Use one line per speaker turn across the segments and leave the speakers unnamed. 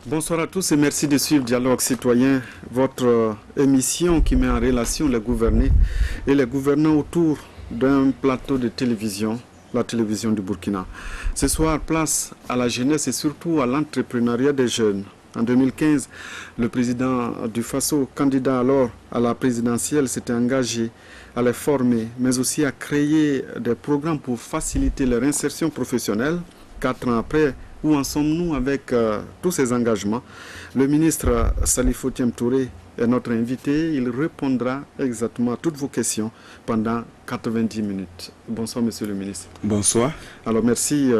Bonsoir à tous et merci de suivre Dialogue Citoyen, votre émission qui met en relation les gouvernés et les gouvernants autour d'un plateau de télévision, la télévision du Burkina. Ce soir, place à la jeunesse et surtout à l'entrepreneuriat des jeunes. En 2015, le président du Faso, candidat alors à la présidentielle, s'était engagé à les former, mais aussi à créer des programmes pour faciliter leur insertion professionnelle. 4 ans après, où en sommes-nous avec tous ces engagements? Le ministre Salifou Touré est notre invité. Il répondra exactement à toutes vos questions pendant 90 minutes. Bonsoir, monsieur le ministre.
Bonsoir.
Alors, merci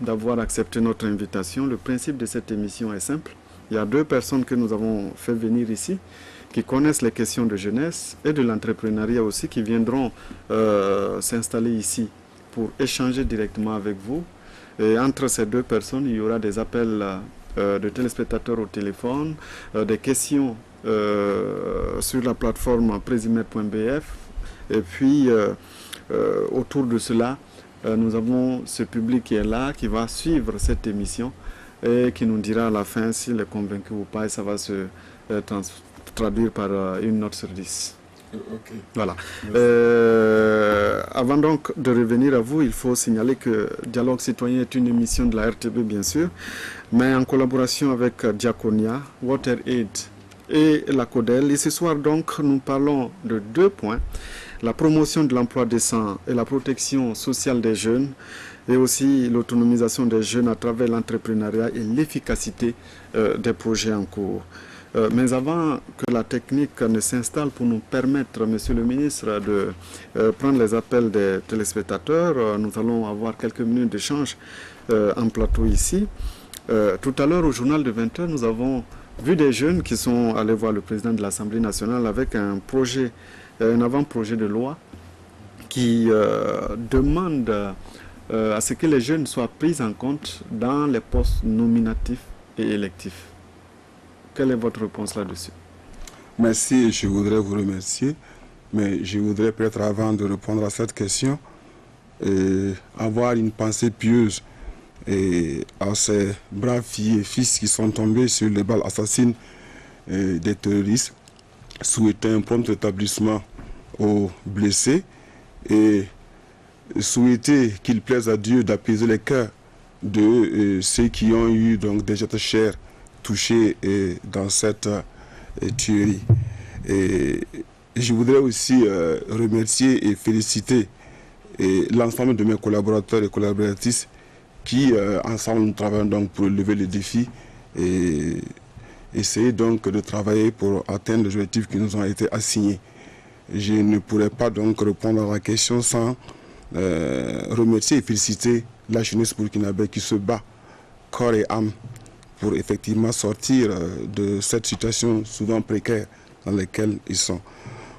d'avoir accepté notre invitation. Le principe de cette émission est simple. Il y a 2 personnes que nous avons fait venir ici, qui connaissent les questions de jeunesse et de l'entrepreneuriat aussi, qui viendront s'installer ici pour échanger directement avec vous. Et entre ces 2 personnes, il y aura des appels de téléspectateurs au téléphone, des questions sur la plateforme presimed.bf. Et puis, autour de cela, nous avons ce public qui est là, qui va suivre cette émission et qui nous dira à la fin s'il est convaincu ou pas. Et ça va se traduire par une note sur 10.
Okay.
Voilà. Avant donc de revenir à vous, il faut signaler que Dialogue Citoyen est une émission de la RTB, bien sûr, mais en collaboration avec Diaconia, WaterAid et la CODEL. Et ce soir, donc, nous parlons de 2 points: la promotion de l'emploi décent et la protection sociale des jeunes, et aussi l'autonomisation des jeunes à travers l'entrepreneuriat et l'efficacité des projets en cours. Mais avant que la technique ne s'installe pour nous permettre, monsieur le ministre, de prendre les appels des téléspectateurs, nous allons avoir quelques minutes d'échange en plateau ici. Tout à l'heure, au journal de 20h, nous avons vu des jeunes qui sont allés voir le président de l'Assemblée nationale avec un projet, un avant-projet de loi qui demande à ce que les jeunes soient pris en compte dans les postes nominatifs et électifs. Quelle est votre réponse là-dessus?
Merci, je voudrais vous remercier, mais je voudrais peut-être, avant de répondre à cette question, avoir une pensée pieuse à ces braves filles et fils qui sont tombés sur les balles assassines des terroristes, souhaiter un prompt rétablissement aux blessés et souhaiter qu'il plaise à Dieu d'apaiser les cœurs de ceux qui ont eu donc des êtres chers touchés dans cette tuerie. Et je voudrais aussi remercier et féliciter l'ensemble de mes collaborateurs et collaboratrices qui, ensemble, nous travaillons donc pour relever les défis et essayer donc de travailler pour atteindre les objectifs qui nous ont été assignés. Je ne pourrais pas donc répondre à la question sans remercier et féliciter la jeunesse burkinabé qui se bat corps et âme pour effectivement sortir de cette situation souvent précaire dans laquelle ils sont.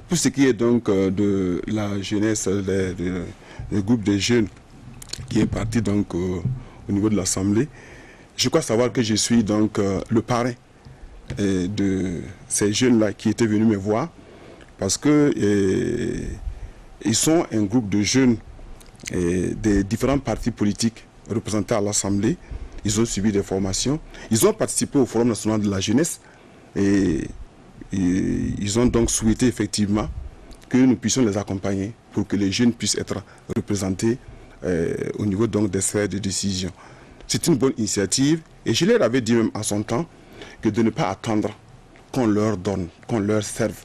Pour ce qui est donc de la jeunesse, le groupe des jeunes qui est parti donc au niveau de l'Assemblée, je crois savoir que je suis donc le parrain de ces jeunes-là qui étaient venus me voir, parce que ils sont un groupe de jeunes des différents partis politiques représentés à l'Assemblée. Ils ont suivi des formations, ils ont participé au Forum national de la jeunesse et ils ont donc souhaité effectivement que nous puissions les accompagner pour que les jeunes puissent être représentés au niveau donc des sphères de décision. C'est une bonne initiative et je leur avais dit même à son temps que de ne pas attendre qu'on leur donne, qu'on leur serve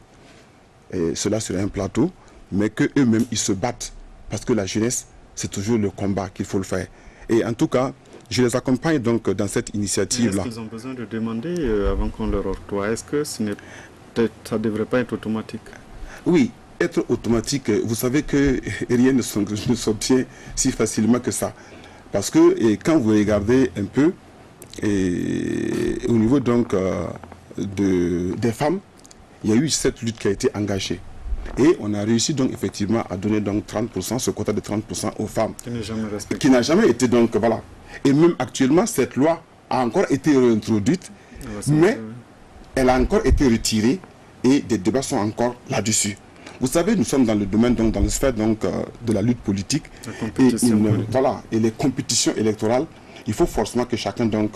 cela sur un plateau, mais qu'eux-mêmes ils se battent parce que la jeunesse c'est toujours le combat qu'il faut le faire. Et en tout cas, je les accompagne donc dans cette initiative-là.
Est-ce qu'ils ont besoin de demander avant qu'on leur octroie? Est-ce que ça ne devrait pas être automatique?
Oui, être automatique, vous savez que rien ne s'obtient si facilement que ça. Parce que quand vous regardez un peu, au niveau donc des femmes, il y a eu cette lutte qui a été engagée. Et on a réussi donc effectivement à donner donc 30%, ce quota de 30% aux femmes.
Qui n'est jamais respecté.
Qui n'a jamais été donc, voilà. Et même actuellement, cette loi a encore été réintroduite, mais elle a encore été retirée et des débats sont encore là-dessus. Vous savez, nous sommes dans le domaine, donc, dans le sphère donc, de la lutte politique et les compétitions électorales. Il faut forcément que chacun donc,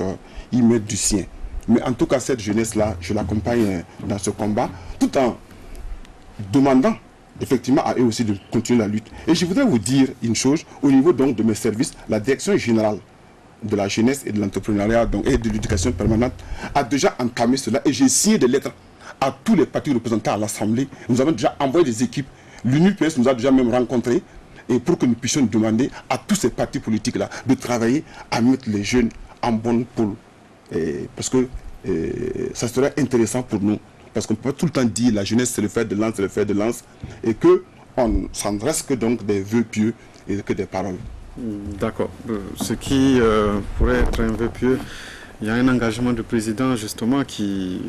y mette du sien. Mais en tout cas, cette jeunesse-là, je l'accompagne dans ce combat, tout en demandant effectivement à eux aussi de continuer la lutte. Et je voudrais vous dire une chose, au niveau donc de mes services, la direction générale de la jeunesse et de l'entrepreneuriat et de l'éducation permanente a déjà entamé cela, et j'ai signé des lettres à tous les partis représentés à l'Assemblée. Nous avons déjà envoyé des équipes. L'UNUPS nous a déjà même rencontrés, et pour que nous puissions demander à tous ces partis politiques-là de travailler à mettre les jeunes en bonne poule. Parce que ça serait intéressant pour nous. Parce qu'on peut tout le temps dire la jeunesse c'est le fer de lance, c'est le fer de lance, et ça ne reste que donc des vœux pieux et que des paroles.
D'accord. Ce qui pourrait être un vœu pieux, il y a un engagement du président justement qui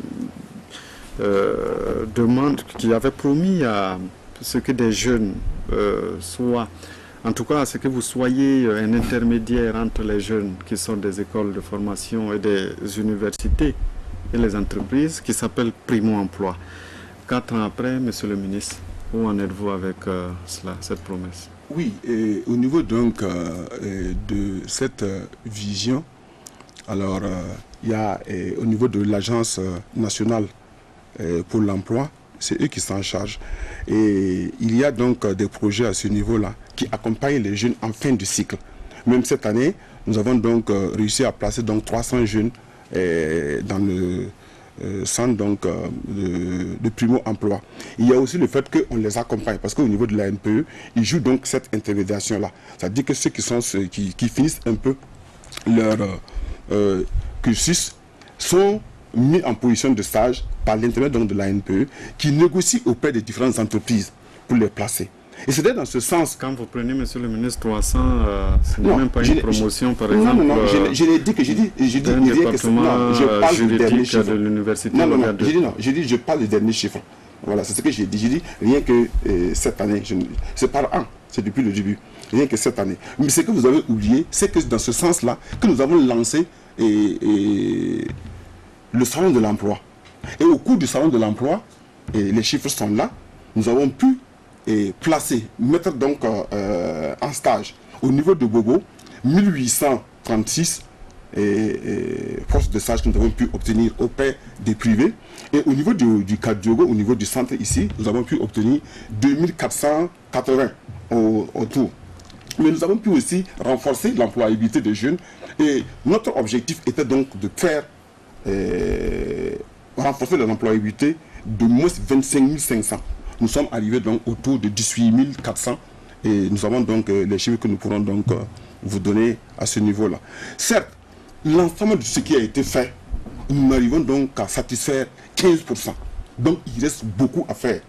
demande, qui avait promis à ce que des jeunes soient, en tout cas à ce que vous soyez un intermédiaire entre les jeunes qui sont des écoles de formation et des universités et les entreprises, qui s'appelle Primo Emploi. 4 ans après, monsieur le ministre, où en êtes-vous avec cette promesse?
Oui, et au niveau donc de cette vision, alors il y a au niveau de l'Agence nationale pour l'emploi, c'est eux qui s'en chargent. Et il y a donc des projets à ce niveau-là qui accompagnent les jeunes en fin de cycle. Même cette année, nous avons donc réussi à placer donc 300 jeunes dans le centre donc, de primo emploi. Il y a aussi le fait qu'on les accompagne, parce qu'au niveau de la NPE, ils jouent donc cette intermédiation-là. C'est-à-dire que ceux qui finissent un peu leur cursus sont mis en position de stage par l'intermédiaire donc de la NPE, qui négocie auprès des différentes entreprises pour les placer. Et c'était dans ce sens.
Quand vous prenez, monsieur le ministre, 300, ce n'est même pas une promotion, par exemple.
Non, je l'ai dit que j'ai dit rien que ça. Non, je parle du dernier chiffre.
De l'université.
Je parle du dernier chiffre. Voilà, c'est ce que j'ai dit. J'ai dit rien que cette année, c'est par an, c'est depuis le début. Rien que cette année. Mais ce que vous avez oublié, c'est que dans ce sens-là, que nous avons lancé le salon de l'emploi. Et au cours du salon de l'emploi, les chiffres sont là, nous avons pu mettre donc en stage au niveau de Bobo 1836 postes de stage que nous avons pu obtenir auprès des privés, et au niveau du Kadiogo, au niveau du centre ici, nous avons pu obtenir 2480 autour. Mais nous avons pu aussi renforcer l'employabilité des jeunes, et notre objectif était donc de faire renforcer l'employabilité de moins 25 500. Nous sommes arrivés donc autour de 18 400, et nous avons donc les chiffres que nous pourrons donc vous donner à ce niveau-là. Certes, l'ensemble de ce qui a été fait, nous n'arrivons donc qu'à satisfaire 15%. Donc il reste beaucoup à faire.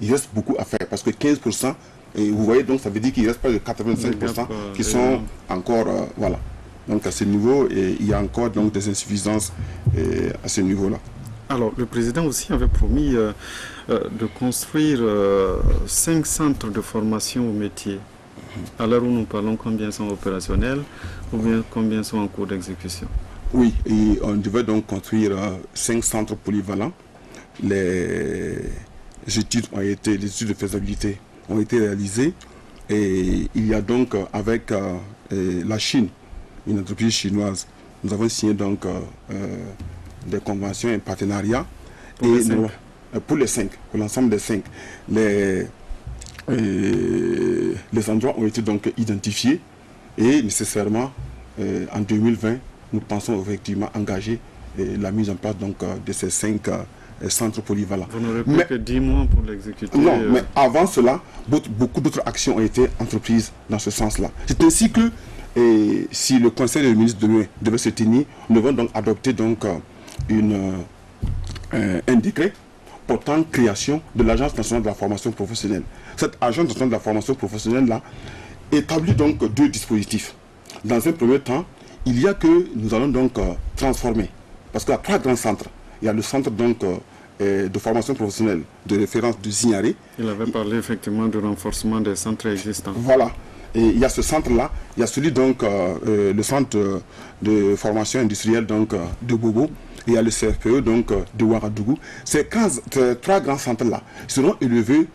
Il reste beaucoup à faire, parce que 15%, et vous voyez, donc ça veut dire qu'il reste pas de 85% qui sont encore voilà. Donc à ce niveau, il y a encore donc des insuffisances à ce niveau-là.
Alors, le président aussi avait promis de construire 5 centres de formation au métier. À l'heure où nous parlons, combien sont opérationnels ou bien combien sont en cours d'exécution?
Oui, et on devait donc construire 5 centres polyvalents. Les études de faisabilité ont été réalisées, et il y a donc avec la Chine, une entreprise chinoise, nous avons signé donc des conventions et partenariats pour les 5, pour l'ensemble des 5. Les endroits ont été donc identifiés, et nécessairement en 2020 nous pensons effectivement engager la mise en place donc de ces 5 centres polyvalents.
Vous n'aurez plus que 10 mois pour l'exécuter.
Non, mais avant cela, beaucoup d'autres actions ont été entreprises dans ce sens-là. C'est ainsi que si le Conseil des ministres devait se tenir, nous devons donc adopter donc un décret portant création de l'Agence nationale de la formation professionnelle. Cette Agence nationale de la formation professionnelle-là établit donc 2 dispositifs. Dans un premier temps, il y a que nous allons donc transformer, parce qu'il y a 3 grands centres. Il y a le centre donc de formation professionnelle de référence de Zignaré.
Il avait parlé effectivement de renforcement des centres existants.
Voilà. Et il y a ce centre-là, il y a celui donc, le centre de formation industrielle donc, de Bobo, et il y a le CFPE donc, de Ouagadougou. Ces 3 grands centres-là seront élevés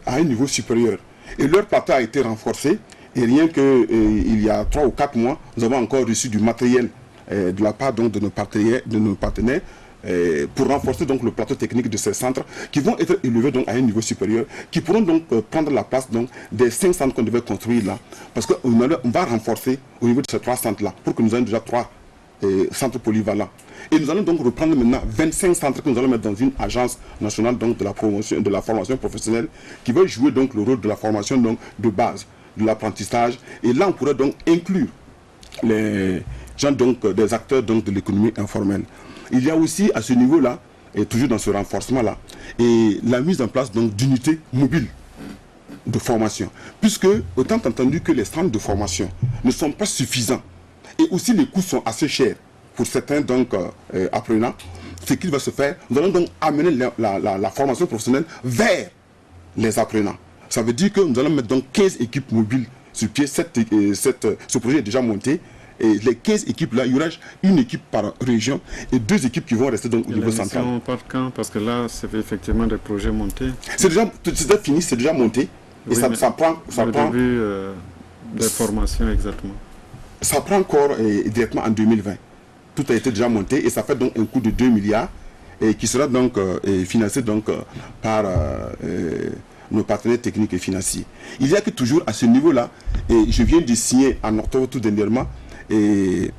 à un niveau supérieur. Et leur plateau a été renforcé, et rien qu'il y a 3 ou 4 mois, nous avons encore reçu du matériel de la part donc, de nos partenaires pour renforcer donc le plateau technique de ces centres qui vont être élevés donc à un niveau supérieur, qui pourront donc prendre la place donc des 5 centres qu'on devait construire là. Parce qu'on va renforcer au niveau de ces 3 centres là pour que nous ayons déjà 3 centres polyvalents. Et nous allons donc reprendre maintenant 25 centres que nous allons mettre dans une agence nationale donc de la promotion, de la formation professionnelle qui va jouer donc le rôle de la formation donc de base, de l'apprentissage. Et là on pourrait donc inclure les gens donc des acteurs donc de l'économie informelle. Il y a aussi à ce niveau-là, et toujours dans ce renforcement-là, et la mise en place donc d'unités mobiles de formation. Puisque, autant entendu que les centres de formation ne sont pas suffisants, et aussi les coûts sont assez chers pour certains donc, apprenants, ce qu'il va se faire, nous allons donc amener la formation professionnelle vers les apprenants. Ça veut dire que nous allons mettre donc 15 équipes mobiles sur pied. Ce projet est déjà monté. Et les 15 équipes-là, il y aura une équipe par région et 2 équipes qui vont rester donc au niveau central.
Par quand? Parce que là, c'est effectivement des projets montés.
C'est déjà fini, c'est déjà monté.
Oui,
et ça prend...
début des formations, exactement.
Ça prend encore directement en 2020. Tout a été déjà monté et ça fait donc un coût de 2 milliards et qui sera donc financé donc, par nos partenaires techniques et financiers. Il y a que toujours à ce niveau-là, et je viens de signer en octobre tout dernièrement, et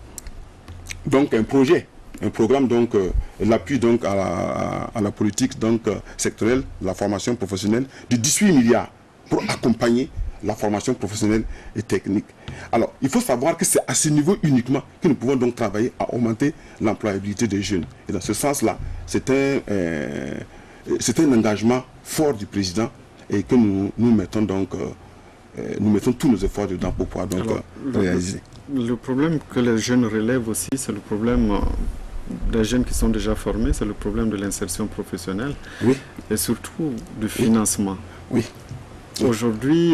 donc un programme donc l'appui donc à la politique donc sectorielle de la formation professionnelle de 18 milliards pour accompagner la formation professionnelle et technique. Alors il faut savoir que c'est à ce niveau uniquement que nous pouvons donc travailler à augmenter l'employabilité des jeunes. Et dans ce sens-là, c'est un engagement fort du président et que nous mettons donc nous mettons tous nos efforts dedans pour pouvoir donc réaliser.
Le problème que les jeunes relèvent aussi, c'est le problème des jeunes qui sont déjà formés, c'est le problème de l'insertion professionnelle,
oui,
et surtout du financement.
Oui.
Aujourd'hui,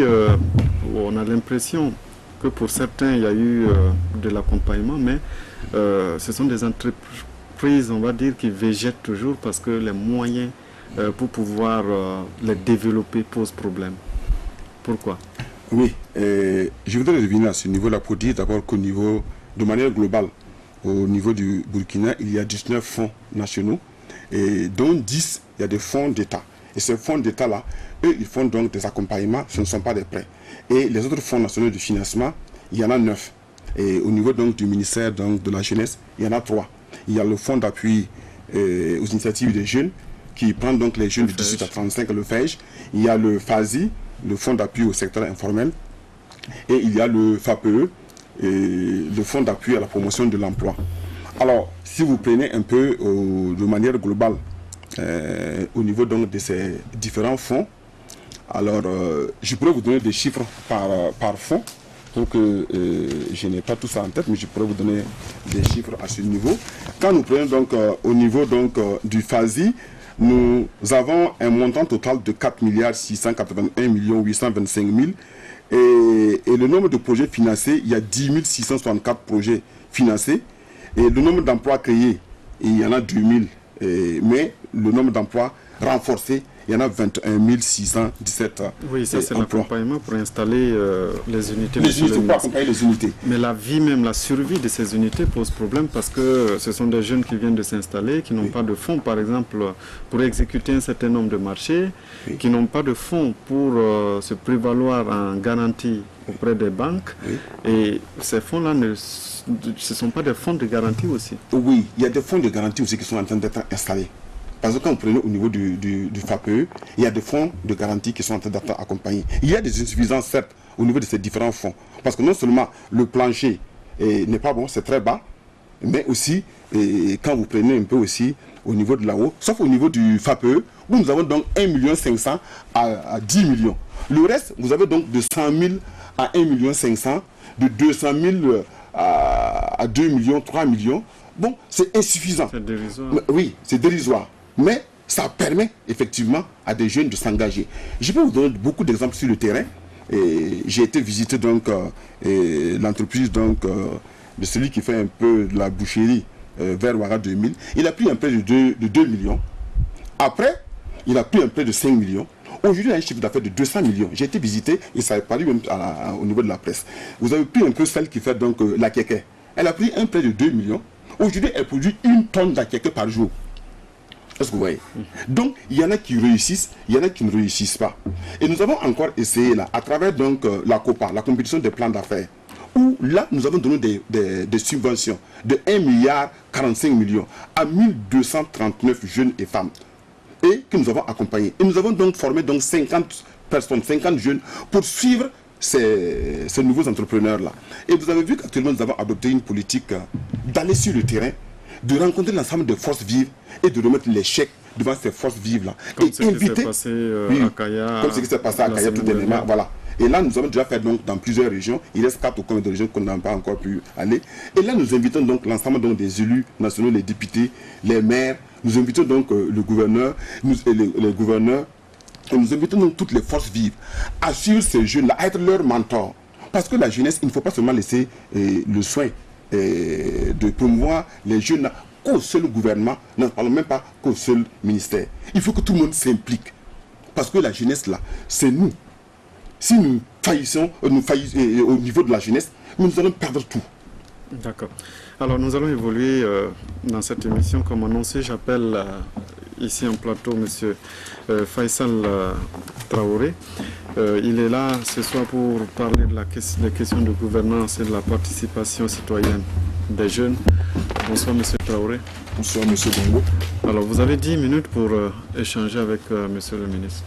on a l'impression que pour certains, il y a eu de l'accompagnement, mais ce sont des entreprises, on va dire, qui végètent toujours parce que les moyens pour pouvoir les développer posent problème. Pourquoi?
Oui, je voudrais revenir à ce niveau-là pour dire d'abord qu'au niveau, de manière globale, au niveau du Burkina, il y a 19 fonds nationaux, et dont 10, il y a des fonds d'État. Et ces fonds d'État-là, eux, ils font donc des accompagnements, ce ne sont pas des prêts. Et les autres fonds nationaux de financement, il y en a 9. Et au niveau donc du ministère donc, de la Jeunesse, il y en a 3. Il y a le fonds d'appui aux initiatives des jeunes, qui prend donc les jeunes de 18 à 35, le FEJ. Il y a le FASI, le fonds d'appui au secteur informel, et il y a le FAPE, et le fonds d'appui à la promotion de l'emploi. Alors, si vous prenez un peu de manière globale, au niveau donc de ces différents fonds, alors je pourrais vous donner des chiffres par fonds, donc je n'ai pas tout ça en tête, mais je pourrais vous donner des chiffres à ce niveau. Quand nous prenons donc au niveau donc du FASI, nous avons un montant total de 4 681 825 000 et le nombre de projets financés, il y a 10 664 projets financés et le nombre d'emplois créés, il y en a 2000, mais le nombre d'emplois renforcés, il y en a 21 617
Oui, ça c'est l'accompagnement pour installer les unités.
Les unités pour accompagner les unités.
Mais la vie même, la survie de ces unités pose problème parce que ce sont des jeunes qui viennent de s'installer, qui n'ont pas de fonds, par exemple, pour exécuter un certain nombre de marchés, qui n'ont pas de fonds pour se prévaloir en garantie auprès des banques. Et ces fonds-là, ce ne sont pas des fonds de garantie aussi.
Oui, il y a des fonds de garantie aussi qui sont en train d'être installés. Parce que quand vous prenez au niveau du FAPE, il y a des fonds de garantie qui sont en train d'être accompagnés. Il y a des insuffisances, certes, au niveau de ces différents fonds. Parce que non seulement le plancher n'est pas bon, c'est très bas, mais aussi, quand vous prenez un peu aussi au niveau de là-haut, sauf au niveau du FAPE, où nous avons donc 1 500 000 à 10 millions. Le reste, vous avez donc de 100 000 à 1 500 000, de 200 000 à 2 millions, 3 millions. Bon, c'est insuffisant.
C'est dérisoire.
Oui, c'est dérisoire. Mais ça permet effectivement à des jeunes de s'engager. Je peux vous donner beaucoup d'exemples sur le terrain. J'ai été visiter donc l'entreprise donc de celui qui fait un peu de la boucherie vers Ouara 2000. Il a pris un prêt de 2 millions. Après, il a pris un prêt de 5 millions. Aujourd'hui, il a un chiffre d'affaires de 200 millions. J'ai été visité et ça a paru même au niveau de la presse. Vous avez pris un peu celle qui fait donc la kéké.
Elle a pris un prêt de 2 millions. Aujourd'hui, elle produit 1 tonne d'akeke par jour. Est-ce que vous voyez? Donc, il y en a qui réussissent, il y en a qui ne réussissent pas. Et nous avons encore essayé, là, à travers donc, la COPA, la compétition des plans d'affaires, où là, nous avons donné des subventions de 1 milliard 45 millions à 1239 jeunes et femmes, et que nous avons accompagnés. Et nous avons donc formé donc 50 personnes, 50 jeunes, pour suivre ces nouveaux entrepreneurs-là. Et vous avez vu qu'actuellement, nous avons adopté une politique d'aller sur le terrain, de rencontrer l'ensemble des forces vives et de remettre les chèques devant ces forces vives-là.
Comme
Et
ce qui
inviter,
s'est passé
oui,
à Kaya.
comme ce qui s'est passé à
la
Kaya tout
semaine
dernièrement,
dernière.
voilà. Et là, nous avons déjà fait donc dans plusieurs régions. Il reste 4 ou combien de régions qu'on n'a pas encore pu aller. Et là, nous invitons donc l'ensemble donc des élus nationaux, les députés, les maires. Nous invitons donc le gouverneur, les gouverneurs. Et nous invitons donc toutes les forces vives à suivre ces jeunes-là, à être leurs mentors. Parce que la jeunesse, il ne faut pas seulement laisser le soin de promouvoir les jeunes qu'au seul gouvernement, ne parlons même pas qu'au seul ministère. Il faut que tout le monde s'implique. Parce que la jeunesse, là, c'est nous. Si nous faillissons au niveau de la jeunesse, nous allons perdre tout.
D'accord. Alors nous allons évoluer dans cette émission. Comme annoncé, j'appelle ici en plateau M. Faisal Traoré. Il est là ce soir pour parler des questions de gouvernance et de la participation citoyenne des jeunes. Bonsoir M. Traoré.
Bonsoir M. Bongo.
Alors vous avez 10 minutes pour échanger avec M. le ministre.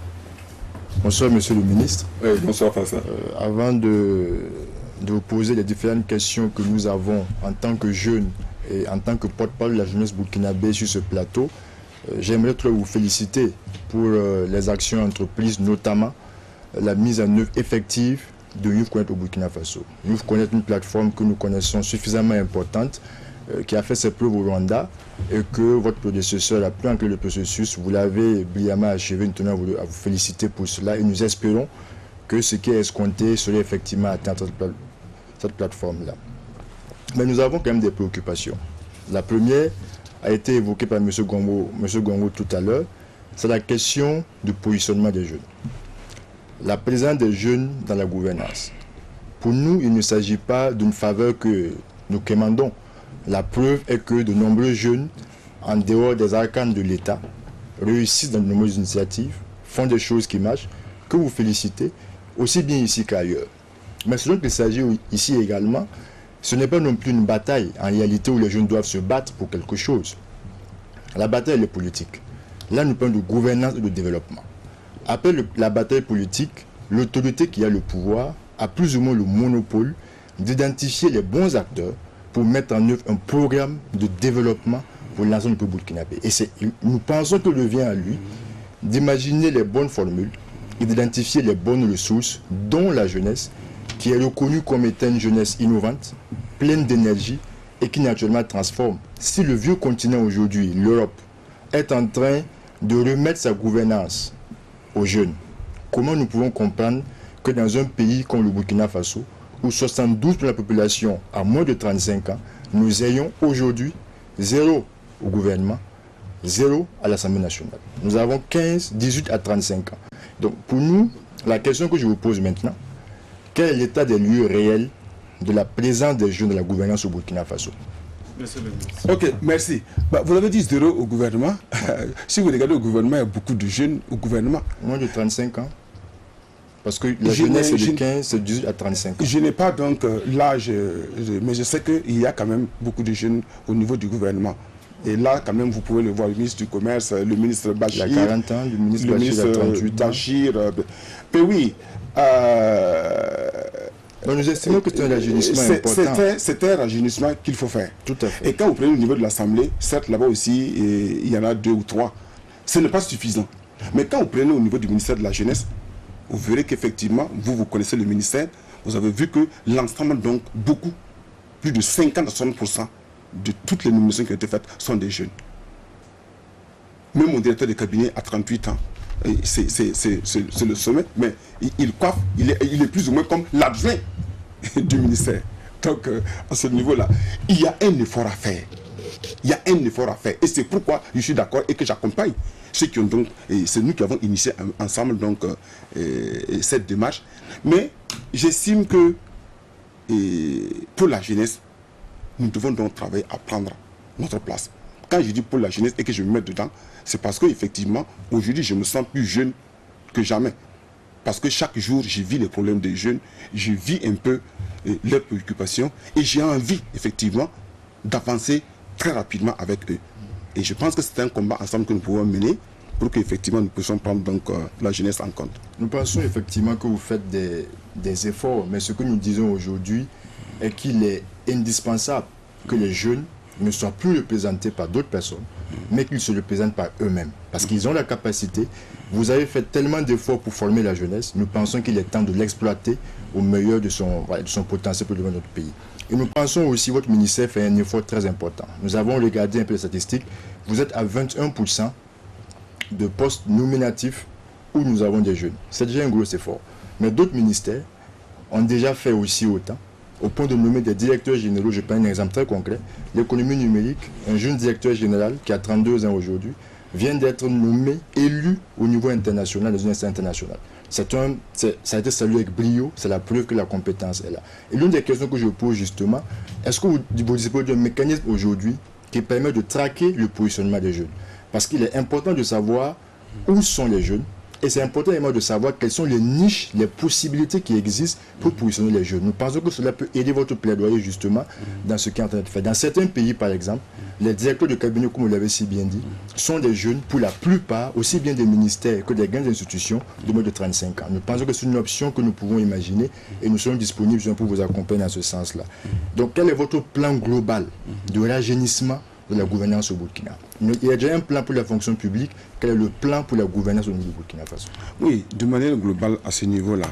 Bonsoir Monsieur le ministre.
Oui, bonsoir Faisal.
Avant de vous poser les différentes questions que nous avons en tant que jeunes et en tant que porte-parole de la jeunesse burkinabé sur ce plateau, j'aimerais vous féliciter pour les actions entreprises, notamment la mise en œuvre effective de Youth Connect au Burkina Faso. Youth Connect est une plateforme que nous connaissons suffisamment importante, qui a fait ses preuves au Rwanda et que votre prédécesseur a pu enclencher le processus. Vous l'avez brillamment achevé. Nous tenons à vous féliciter pour cela et nous espérons que ce qui est escompté serait effectivement atteint cette plateforme-là. Mais nous avons quand même des préoccupations. La première a été évoquée par M. Gongo tout à l'heure, c'est la question du positionnement des jeunes. La présence des jeunes dans la gouvernance. Pour nous, il ne s'agit pas d'une faveur que nous commandons. La preuve est que de nombreux jeunes, en dehors des arcanes de l'État, réussissent dans de nombreuses initiatives, font des choses qui marchent, que vous félicitez, aussi bien ici qu'ailleurs. Mais ce dont il s'agit ici également, ce n'est pas non plus une bataille, en réalité, où les jeunes doivent se battre pour quelque chose. La bataille, elle est politique. Là, nous parlons de gouvernance et de développement. Après la bataille politique, l'autorité qui a le pouvoir a plus ou moins le monopole d'identifier les bons acteurs pour mettre en œuvre un programme de développement pour l'ensemble du burkinabé. Et nous pensons que le vient à lui d'imaginer les bonnes formules et d'identifier les bonnes ressources, dont la jeunesse, qui est reconnue comme étant une jeunesse innovante, pleine d'énergie et qui naturellement transforme. Si le vieux continent aujourd'hui, l'Europe, est en train de remettre sa gouvernance aux jeunes, comment nous pouvons comprendre que dans un pays comme le Burkina Faso, où 72% de la population a moins de 35 ans, nous ayons aujourd'hui 0 au gouvernement, 0 à l'Assemblée nationale. Nous avons 18 à 35 ans. Donc pour nous, la question que je vous pose maintenant, quel est l'état des lieux réels de la présence des jeunes de la gouvernance au Burkina Faso?
Monsieur le ministre.
Ok, merci. Vous avez dit 0 au gouvernement. Si vous regardez au gouvernement, il y a beaucoup de jeunes au gouvernement.
Moins de 35 ans. Parce que la jeunesse, c'est de 15, c'est 18 à 35 ans.
Je n'ai pas donc l'âge, mais je sais qu'il y a quand même beaucoup de jeunes au niveau du gouvernement. Et là, quand même, vous pouvez le voir, le ministre du Commerce, le ministre Bachir.
Il a 40 ans, le ministre Bachir a 38 ans.
Bachir, mais oui.
Donc nous estimons que c'est un rajeunissement important.
C'est un rajeunissement qu'il faut faire.
Tout à fait.
Et quand vous prenez au niveau de l'Assemblée, certes, là-bas aussi, il y en a 2 ou 3. Ce n'est pas suffisant. Mais quand vous prenez au niveau du ministère de la Jeunesse, vous verrez qu'effectivement, vous connaissez le ministère, vous avez vu que l'ensemble, donc, plus de 50 à 60% de toutes les nominations qui ont été faites sont des jeunes. Même mon directeur de cabinet a 38 ans. C'est le sommet, mais il coiffe, il est plus ou moins comme l'adjoint du ministère. Donc, à ce niveau-là, il y a un effort à faire. Il y a un effort à faire. Et c'est pourquoi je suis d'accord et que j'accompagne ceux qui ont donc, et c'est nous qui avons initié ensemble donc cette démarche. Mais j'estime que pour la jeunesse, nous devons donc travailler à prendre notre place. Quand je dis pour la jeunesse et que je me mets dedans, c'est parce qu'effectivement, aujourd'hui, je me sens plus jeune que jamais. Parce que chaque jour, je vis les problèmes des jeunes, je vis un peu leurs préoccupations et j'ai envie, effectivement, d'avancer très rapidement avec eux. Et je pense que c'est un combat ensemble que nous pouvons mener pour qu'effectivement nous puissions prendre donc la jeunesse en compte.
Nous pensons effectivement que vous faites des efforts, mais ce que nous disons aujourd'hui est qu'il est indispensable que les jeunes ne soient plus représentés par d'autres personnes, mais qu'ils se représentent par eux-mêmes. Parce qu'ils ont la capacité. Vous avez fait tellement d'efforts pour former la jeunesse, nous pensons qu'il est temps de l'exploiter au meilleur de son potentiel pour devenir notre pays. Et nous pensons aussi que votre ministère fait un effort très important. Nous avons regardé un peu les statistiques. Vous êtes à 21% de postes nominatifs où nous avons des jeunes. C'est déjà un gros effort. Mais d'autres ministères ont déjà fait aussi autant, au point de nommer des directeurs généraux. Je prends un exemple très concret. L'économie numérique, un jeune directeur général qui a 32 ans aujourd'hui, vient d'être nommé, élu au niveau international, dans une instance internationale. Ça a été salué avec brio, c'est la preuve que la compétence est là. Et l'une des questions que je pose justement, est-ce que vous disposez d'un mécanisme aujourd'hui qui permet de traquer le positionnement des jeunes? Parce qu'il est important de savoir où sont les jeunes, et c'est important également de savoir quelles sont les niches, les possibilités qui existent pour positionner les jeunes. Nous pensons que cela peut aider votre plaidoyer justement dans ce qui est en train de faire. Dans certains pays, par exemple, les directeurs de cabinet, comme vous l'avez si bien dit, sont des jeunes, pour la plupart, aussi bien des ministères que des grandes institutions de moins de 35 ans. Nous pensons que c'est une option que nous pouvons imaginer et nous sommes disponibles pour vous accompagner dans ce sens-là. Donc, quel est votre plan global de rajeunissement de la gouvernance au Burkina? Il y a déjà un plan pour la fonction publique. Quel est le plan pour la gouvernance au niveau du Burkina Faso?
Oui, de manière globale, à ce niveau-là,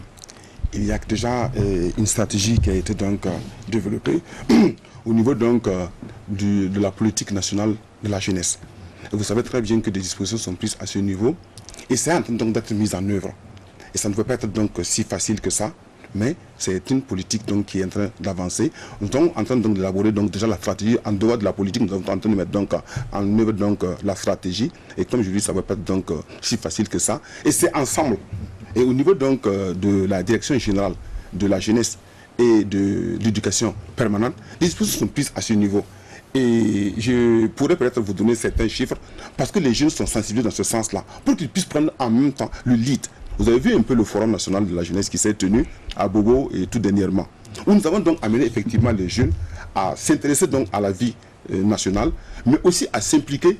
il y a déjà une stratégie qui a été donc développée au niveau donc de la politique nationale de la jeunesse. Et vous savez très bien que des dispositions sont prises à ce niveau et c'est en train donc d'être mis en œuvre. Et ça ne peut pas être donc si facile que ça, mais c'est une politique donc qui est en train d'avancer. Nous sommes en train donc d'élaborer donc déjà la stratégie en dehors de la politique. Nous sommes en train de mettre donc en œuvre donc la stratégie. Et comme je dis, ça ne va pas être donc si facile que ça. Et c'est ensemble. Et au niveau donc de la direction générale de la jeunesse et de l'éducation permanente, les dispositions sont prises à ce niveau. Et je pourrais peut-être vous donner certains chiffres parce que les jeunes sont sensibilisés dans ce sens-là pour qu'ils puissent prendre en même temps le lead. Vous avez vu un peu le Forum national de la jeunesse qui s'est tenu à Bobo et tout dernièrement, où nous avons donc amené effectivement les jeunes à s'intéresser donc à la vie nationale, mais aussi à s'impliquer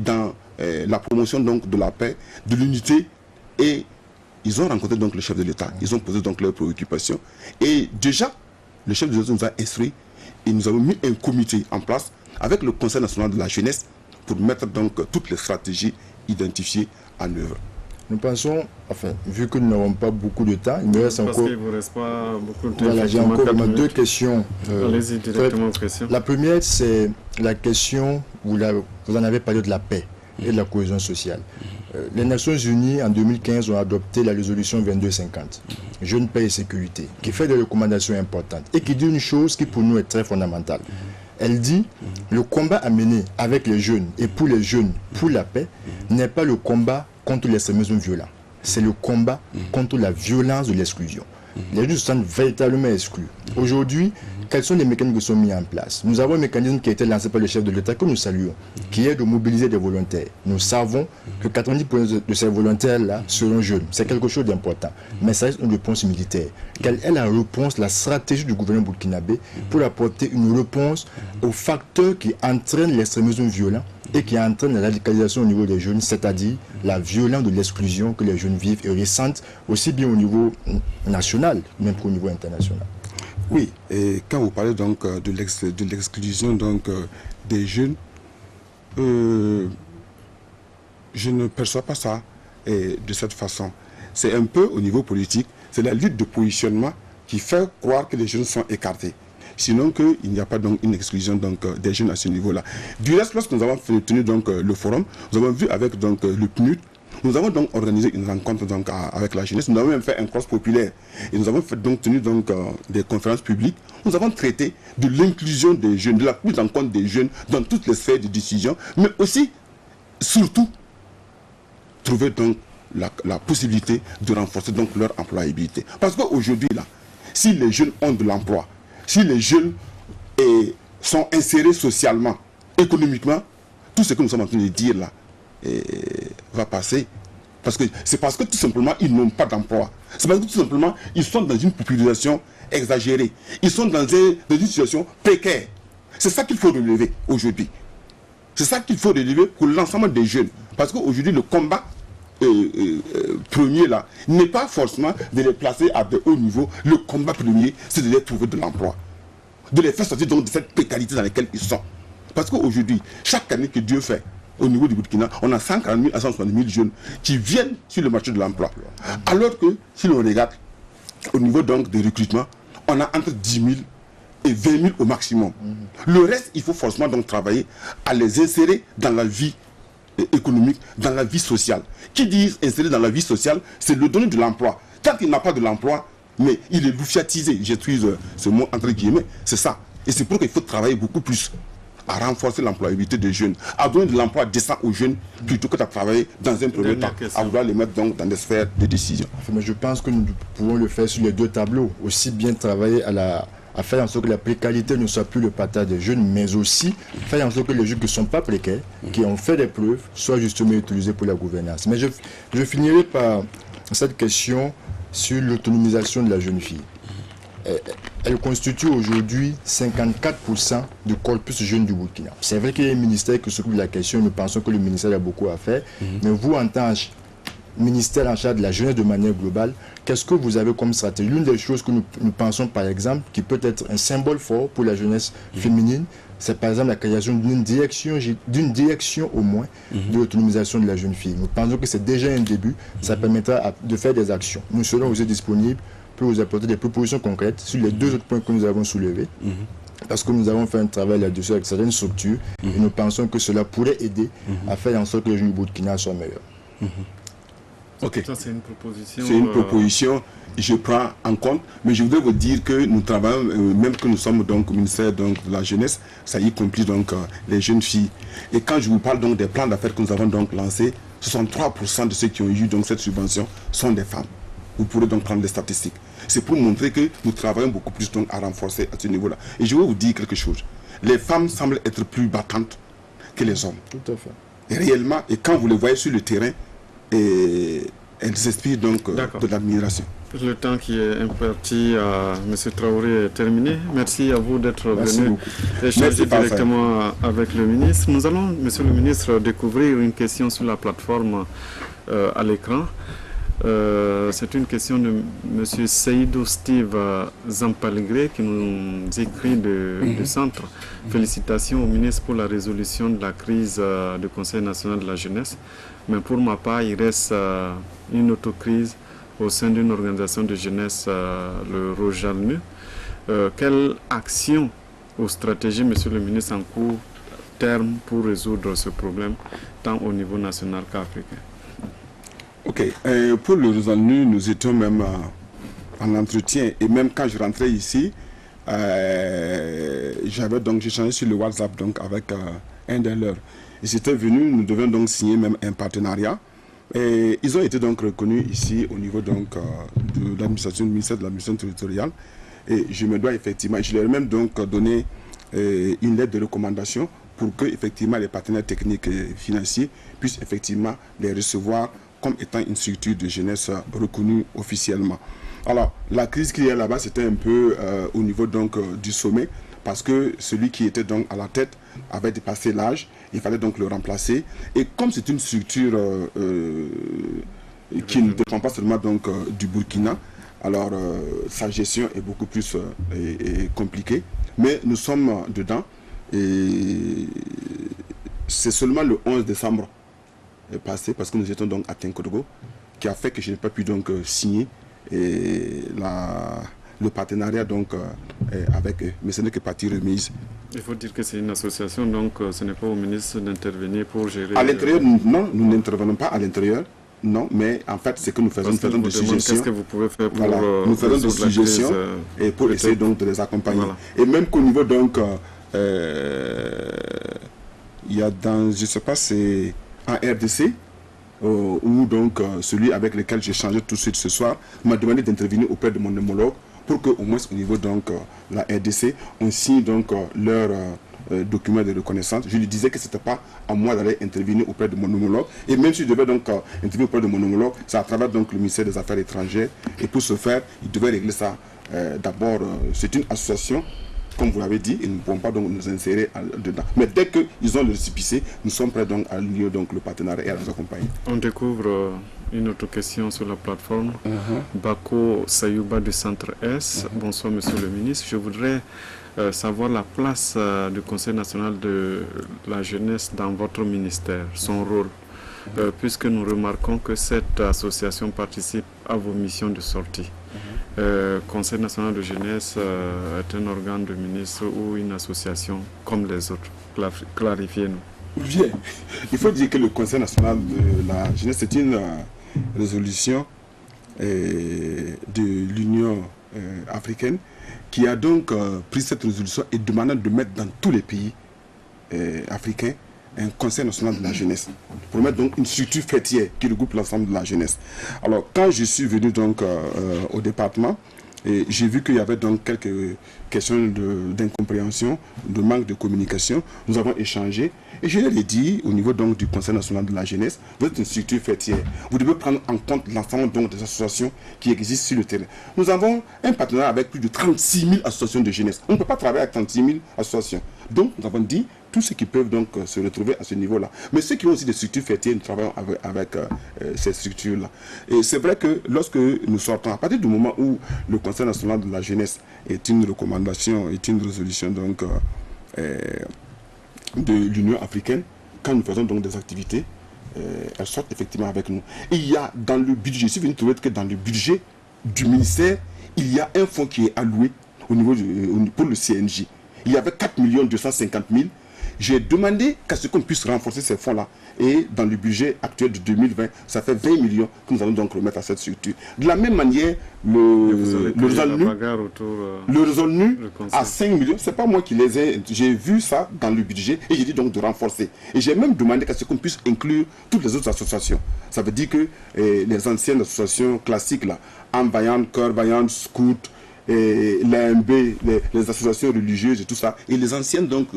dans la promotion donc de la paix, de l'unité. Et ils ont rencontré donc le chef de l'État, ils ont posé donc leurs préoccupations. Et déjà, le chef de l'État nous a instruit et nous avons mis un comité en place avec le Conseil national de la jeunesse pour mettre donc toutes les stratégies identifiées en œuvre.
Nous pensons, enfin, vu que nous n'avons pas beaucoup de temps, il me reste encore...
Parce qu'il ne vous reste pas beaucoup de temps.
Voilà, j'ai encore deux questions.
Allez-y directement aux questions.
La première, c'est la question, vous en avez parlé de la paix et de la cohésion sociale. Les Nations Unies, en 2015, ont adopté la résolution 2250, Jeunes, paix et sécurité, qui fait des recommandations importantes et qui dit une chose qui pour nous est très fondamentale. Elle dit, le combat à mener avec les jeunes et pour les jeunes, pour la paix, n'est pas le combat contre l'extrémisme violent. C'est le combat contre la violence de l'exclusion. Les jeunes se sentent véritablement exclus. Aujourd'hui, quels sont les mécanismes qui sont mis en place? Nous avons un mécanisme qui a été lancé par le chef de l'État que nous saluons, qui est de mobiliser des volontaires. Nous savons que 90% de ces volontaires-là seront jeunes. C'est quelque chose d'important. Mais ça reste une réponse militaire. Quelle est la réponse, la stratégie du gouvernement burkinabé pour apporter une réponse aux facteurs qui entraînent l'extrémisme violent et qui entraîne la radicalisation au niveau des jeunes, c'est-à-dire la violence de l'exclusion que les jeunes vivent et ressentent aussi bien au niveau national, même qu'au niveau international?
Oui, et quand vous parlez donc de l'exclusion donc des jeunes, je ne perçois pas ça de cette façon. C'est un peu au niveau politique, c'est la lutte de positionnement qui fait croire que les jeunes sont écartés. Sinon qu'il n'y a pas donc une exclusion donc des jeunes à ce niveau-là. Du reste, lorsque nous avons tenu donc le forum, nous avons vu avec donc le PNUD, nous avons donc organisé une rencontre donc avec la jeunesse. Nous avons même fait un cross populaire et nous avons tenu donc des conférences publiques. Nous avons traité de l'inclusion des jeunes, de la prise en compte des jeunes dans toutes les sphères de décision, mais aussi, surtout, trouver donc la possibilité de renforcer donc leur employabilité. Parce qu'aujourd'hui là, si les jeunes ont de l'emploi, si les jeunes sont insérés socialement, économiquement, tout ce que nous sommes en train de dire là va passer. C'est parce que tout simplement, ils n'ont pas d'emploi. C'est parce que tout simplement, ils sont dans une population exagérée. Ils sont dans une situation précaire. C'est ça qu'il faut relever aujourd'hui. C'est ça qu'il faut relever pour l'ensemble des jeunes. Parce qu'aujourd'hui, le combat premier là n'est pas forcément de les placer à de hauts niveaux. Le combat premier, c'est de les trouver de l'emploi. De les faire sortir donc de cette précarité dans laquelle ils sont. Parce qu'aujourd'hui, chaque année que Dieu fait, au niveau du Burkina, on a 140 000 à 160 000 jeunes qui viennent sur le marché de l'emploi. Alors que, si l'on regarde, au niveau donc des recrutements, on a entre 10 000 et 20 000 au maximum. Le reste, il faut forcément donc travailler à les insérer dans la vie économique, dans la vie sociale. Qui dit insérer dans la vie sociale, c'est le donner de l'emploi. Quand il n'a pas de l'emploi, mais il est bouffiatisé, j'utilise ce mot entre guillemets, c'est ça. Et c'est pour qu'il faut travailler beaucoup plus à renforcer l'employabilité des jeunes, à donner de l'emploi décent aux jeunes, plutôt que de travailler dans un premier temps, à vouloir les mettre donc dans des sphères de décision.
Mais je pense que nous pouvons le faire sur les deux tableaux. Aussi bien travailler à faire en sorte que la précarité ne soit plus le partage des jeunes, mais aussi faire en sorte que les jeunes qui ne sont pas précaires, qui ont fait des preuves, soient justement utilisés pour la gouvernance. Mais je finirai par cette question sur l'autonomisation de la jeune fille. Elle constitue aujourd'hui 54% du corpus jeune du Burkina. C'est vrai qu'il y a un ministère qui s'occupe de la question, nous pensons que le ministère a beaucoup à faire, mais vous, en tant que ministère en charge de la jeunesse de manière globale, qu'est-ce que vous avez comme stratégie? L'une des choses que nous pensons, par exemple, qui peut être un symbole fort pour la jeunesse féminine, c'est par exemple la création d'une direction au moins de l'autonomisation de la jeune fille. Nous pensons que c'est déjà un début, ça permettra de faire des actions. Nous serons aussi disponibles pour vous apporter des propositions concrètes sur les deux autres points que nous avons soulevés. Parce que nous avons fait un travail là-dessus avec certaines structures et nous pensons que cela pourrait aider à faire en sorte que les jeunes du Burkina soient meilleurs.
Ok.
Ça, c'est une proposition.
C'est une proposition, je prends en compte, mais je voudrais vous dire que nous travaillons, même que nous sommes donc au ministère donc, de la jeunesse, ça y compris donc les jeunes filles. Et quand je vous parle donc des plans d'affaires que nous avons donc lancés, 63% de ceux qui ont eu donc cette subvention sont des femmes. Vous pourrez donc prendre les statistiques. C'est pour montrer que nous travaillons beaucoup plus donc à renforcer à ce niveau-là. Et je vais vous dire quelque chose. Les femmes semblent être plus battantes que les hommes.
Tout à fait.
Et réellement, et quand vous les voyez sur le terrain, elles inspirent donc de l'admiration.
Le temps qui est imparti à M. Traoré est terminé. Merci à vous d'être venu échanger directement avec le ministre. Nous allons, Monsieur le ministre, découvrir une question sur la plateforme à l'écran. C'est une question de M. Seydou Steve Zampaligré qui nous écrit du centre. Félicitations au ministre pour la résolution de la crise du Conseil national de la jeunesse. Mais pour ma part, il reste une autocrise au sein d'une organisation de jeunesse, le Rojalmu. Quelle action ou stratégie, Monsieur le ministre, en court terme pour résoudre ce problème, tant au niveau national qu'africain?
Ok, pour le Rojalmu, nous étions même en entretien, et même quand je rentrais ici, j'ai changé sur le WhatsApp donc, avec un de leurs. Ils étaient venus, nous devions donc signer même un partenariat. Et ils ont été donc reconnus ici au niveau donc de l'administration, du ministère de l'administration territoriale. Et je me dois effectivement, je leur ai même donc donné une lettre de recommandation pour que effectivement les partenaires techniques et financiers puissent effectivement les recevoir comme étant une structure de jeunesse reconnue officiellement. Alors, la crise qu'il y a là-bas, c'était un peu au niveau donc du sommet, parce que celui qui était donc à la tête avait dépassé l'âge, il fallait donc le remplacer. Et comme c'est une structure qui ne dépend pas seulement donc du Burkina, alors sa gestion est beaucoup plus compliquée. Mais nous sommes dedans et c'est seulement le 11 décembre passé, parce que nous étions donc à Tinkodogo, qui a fait que je n'ai pas pu donc signer le partenariat donc avec eux. Mais ce n'est que partie remise.
Il faut dire que c'est une association, donc ce n'est pas au ministre d'intervenir pour gérer...
À l'intérieur, non, nous n'intervenons pas à l'intérieur. Non, mais en fait, c'est que nous faisons des suggestions.
Qu'est-ce que vous pouvez faire pour
nous faisons des suggestions et pour essayer donc de les accompagner. Voilà. Et même qu'au niveau donc, il y a dans, je ne sais pas, c'est en RDC, où donc celui avec lequel j'ai changé tout de suite ce soir m'a demandé d'intervenir auprès de mon homologue pour qu'au moins au niveau donc la RDC, on signe donc leur document de reconnaissance. Je lui disais que ce n'était pas à moi d'aller intervenir auprès de mon homologue. Et même si je devais donc intervenir auprès de mon homologue, c'est à travers donc le ministère des Affaires étrangères. Et pour ce faire, il devait régler ça. D'abord, c'est une association. Comme vous l'avez dit, ils ne pourront pas donc nous insérer dedans. Mais dès qu'ils ont le récépissé, nous sommes prêts donc à lier donc le partenariat et à nous accompagner.
On découvre une autre question sur la plateforme. Bako Sayouba du Centre S. Bonsoir Monsieur le Ministre. Je voudrais savoir la place du Conseil national de la jeunesse dans votre ministère, son rôle. Puisque nous remarquons que cette association participe à vos missions de sortie. Conseil national de jeunesse est un organe de ministre ou une association comme les autres. Clarifiez-nous.
Bien. Il faut dire que le Conseil national de la jeunesse, c'est une résolution de l'Union africaine qui a donc pris cette résolution et demandant de mettre dans tous les pays africains un Conseil national de la jeunesse, pour mettre donc une structure fêtière qui regroupe l'ensemble de la jeunesse. Alors, quand je suis venu donc au département, j'ai vu qu'il y avait donc quelques questions d'incompréhension, de manque de communication. Nous avons échangé et je leur ai dit au niveau donc du Conseil national de la jeunesse, vous êtes une structure fêtière. Vous devez prendre en compte l'ensemble donc des associations qui existent sur le terrain. Nous avons un partenariat avec plus de 36 000 associations de jeunesse. On ne peut pas travailler avec 36 000 associations. Donc, nous avons dit tous ceux qui peuvent donc se retrouver à ce niveau-là. Mais ceux qui ont aussi des structures fêtières, nous travaillons avec ces structures-là. Et c'est vrai que lorsque nous sortons, à partir du moment où le Conseil national de la jeunesse est une recommandation, est une résolution donc de l'Union africaine, quand nous faisons donc des activités, elles sortent effectivement avec nous. Et il y a dans le budget, je suis venu trouver que dans le budget du ministère, il y a un fonds qui est alloué au niveau pour le CNJ. Il y avait 4 250 000. J'ai demandé qu'à ce qu'on puisse renforcer ces fonds-là. Et dans le budget actuel de 2020, ça fait 20 millions que nous allons donc remettre à cette structure. De la même manière, le résolu à 5 millions, ce n'est pas moi qui les ai. J'ai vu ça dans le budget et j'ai dit donc de renforcer. Et j'ai même demandé qu'à ce qu'on puisse inclure toutes les autres associations. Ça veut dire que les anciennes associations classiques, là, âme vaillante, cœur vaillant, scout, l'AMB, les associations religieuses et tout ça, et les anciennes donc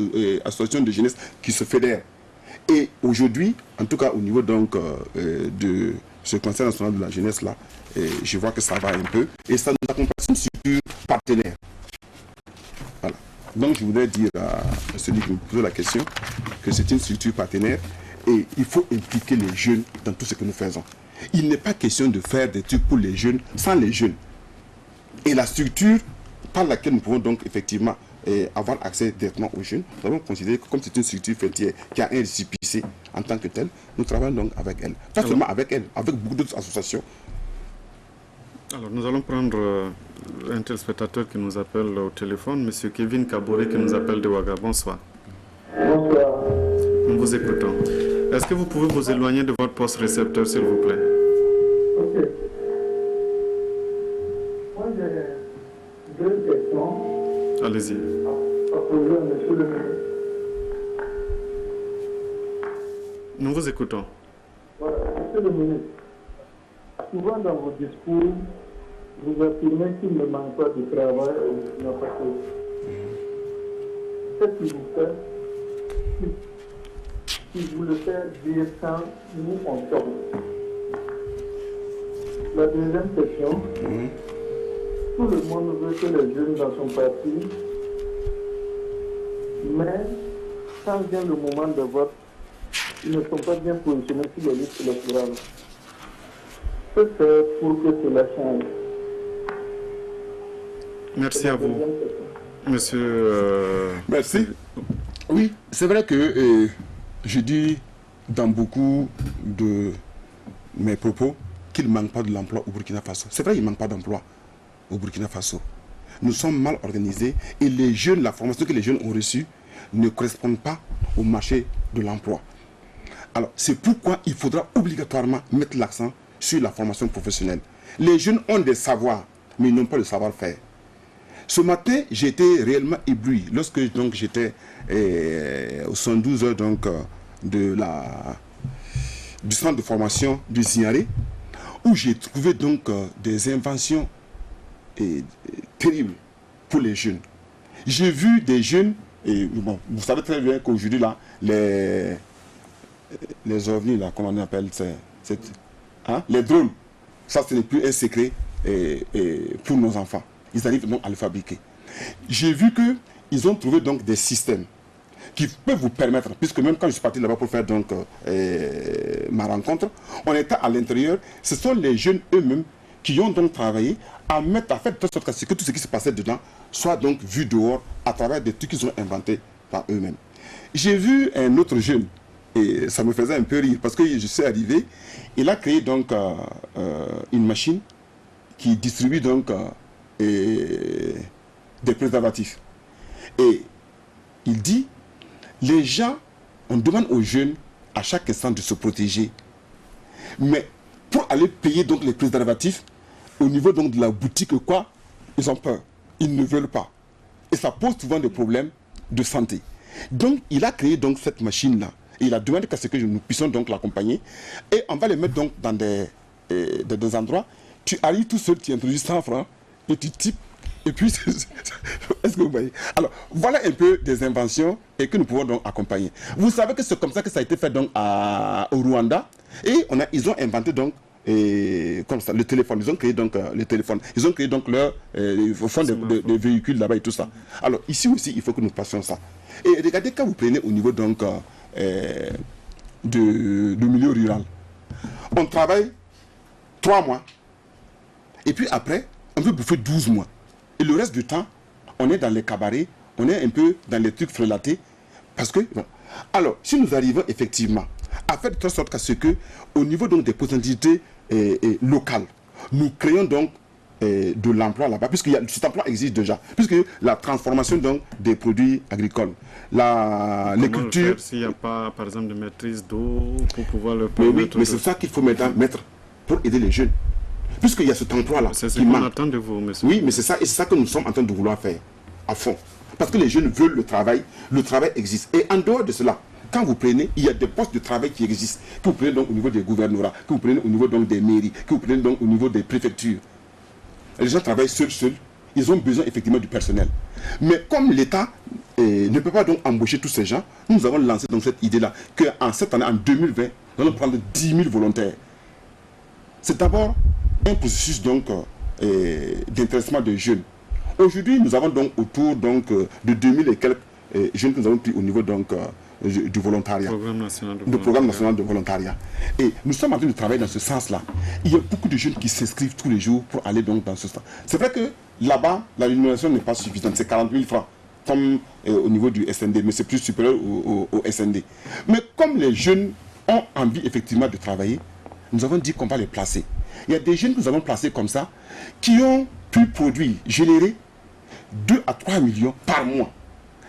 associations de jeunesse qui se fédèrent. Et aujourd'hui, en tout cas au niveau donc de ce Conseil national de la jeunesse là, je vois que ça va un peu et ça nous accompagne une structure partenaire. Voilà. Donc je voudrais dire à celui qui me pose la question que c'est une structure partenaire et il faut impliquer les jeunes dans tout ce que nous faisons. Il n'est pas question de faire des trucs pour les jeunes sans les jeunes. Et la structure par laquelle nous pouvons donc effectivement avoir accès directement aux jeunes, nous avons considéré que comme c'est une structure fêtière qui a un récépissé en tant que telle, nous travaillons donc avec elle. Pas seulement avec elle, avec beaucoup d'autres associations.
Alors nous allons prendre un téléspectateur qui nous appelle au téléphone, M. Kevin Kaboré qui nous appelle de Ouaga. Bonsoir.
Bonsoir.
Nous vous écoutons. Est-ce que vous pouvez vous éloigner de votre poste récepteur, s'il vous plaît?
Ok. Moi, j'ai deux questions.
Allez-y.
À poser à monsieur le ministre.
Nous vous écoutons.
Voilà, monsieur le ministre, souvent dans vos discours, vous affirmez qu'il ne manque pas de travail au Burkina Faso. Qu'est-ce qui vous fait si vous le faites dire quand nous on tombe? La deuxième question, tout le monde veut que les jeunes dans son parti, mais quand vient le moment de vote, ils ne sont pas bien positionnés sur les listes électorales. Que faire pour que cela change?
Merci à vous. Monsieur...
Merci. Oui, c'est vrai que je dis dans beaucoup de mes propos qu'il ne manque pas de l'emploi au Burkina Faso. C'est vrai qu'il ne manque pas d'emploi au Burkina Faso. Nous sommes mal organisés et les jeunes, la formation que les jeunes ont reçue ne correspond pas au marché de l'emploi. Alors, c'est pourquoi il faudra obligatoirement mettre l'accent sur la formation professionnelle. Les jeunes ont des savoirs, mais ils n'ont pas le savoir-faire. Ce matin, j'ai été réellement ébloui lorsque j'étais au 112 heures du centre de formation du Signaré, où j'ai trouvé donc des inventions terrible pour les jeunes. J'ai vu des jeunes, et bon, vous savez très bien qu'aujourd'hui, là, les ovnis, là, comment on appelle ça, les drones, ça, ce n'est plus un secret pour nos enfants. Ils arrivent donc à le fabriquer. J'ai vu qu'ils ont trouvé donc des systèmes qui peuvent vous permettre, puisque même quand je suis parti là-bas pour faire donc ma rencontre, on était à l'intérieur, ce sont les jeunes eux-mêmes qui ont donc travaillé à faire de sorte que tout ce qui se passait dedans soit donc vu dehors à travers des trucs qu'ils ont inventés par eux-mêmes. J'ai vu un autre jeune, et ça me faisait un peu rire, parce que je suis arrivé, il a créé donc une machine qui distribue donc des préservatifs. Et il dit, les gens, on demande aux jeunes à chaque instant de se protéger. Mais pour aller payer donc les préservatifs, au niveau donc de la boutique, quoi, ils ont peur. Ils ne veulent pas. Et ça pose souvent des problèmes de santé. Donc, il a créé donc cette machine-là. Et il a demandé qu'à ce que nous puissions donc l'accompagner. Et on va les mettre donc dans des endroits. Tu arrives tout seul, tu introduis 100 francs et tu types. Et puis, est-ce que vous voyez? Alors, voilà un peu des inventions et que nous pouvons donc accompagner. Vous savez que c'est comme ça que ça a été fait donc au Rwanda. Et ils ont inventé donc comme ça, le téléphone. Ils ont créé donc le téléphone. Ils ont créé donc leur fond de véhicules là-bas et tout ça. Alors, ici aussi, il faut que nous passions ça. Et regardez, quand vous prenez au niveau donc du milieu rural, on travaille 3 mois. Et puis après, on veut bouffer 12 mois. Et le reste du temps, on est dans les cabarets, on est un peu dans les trucs frelatés. Parce que, bon. Alors, si nous arrivons effectivement à faire de telle sorte qu'à ce que, au niveau donc des potentialités locales, nous créons donc de l'emploi là-bas, puisque cet emploi existe déjà, puisque la transformation donc des produits agricoles, les cultures.
S'il n'y a pas, par exemple, de maîtrise d'eau pour pouvoir le permettre.
Mais c'est ça qu'il faut maintenant mettre pour aider les jeunes. Puisqu'il y a cet emploi-là.
C'est ce qu'on attend de vous, monsieur.
Oui, mais c'est ça, et c'est ça que nous sommes en train de vouloir faire, à fond. Parce que les jeunes veulent le travail existe. Et en dehors de cela, quand vous prenez, il y a des postes de travail qui existent, que vous prenez donc au niveau des gouvernorats, que vous prenez au niveau donc des mairies, que vous prenez donc au niveau des préfectures. Les gens travaillent seuls, ils ont besoin effectivement du personnel. Mais comme l'État ne peut pas donc embaucher tous ces gens, nous avons lancé donc cette idée-là, qu'en cette année, en 2020, nous allons prendre 10 000 volontaires. C'est d'abord un processus donc d'intéressement des jeunes. Aujourd'hui, nous avons donc autour donc de 2000 et quelques jeunes que nous avons pris au niveau donc du volontariat.
Programme
national de volontariat. Et nous sommes en train de travailler dans ce sens-là. Il y a beaucoup de jeunes qui s'inscrivent tous les jours pour aller donc dans ce sens. C'est vrai que là-bas, la rémunération n'est pas suffisante. C'est 40 000 francs comme au niveau du SND, mais c'est plus supérieur au SND. Mais comme les jeunes ont envie effectivement de travailler, nous avons dit qu'on va les placer. Il y a des jeunes que nous avons placés comme ça, qui ont pu produire, générer 2 à 3 millions par mois.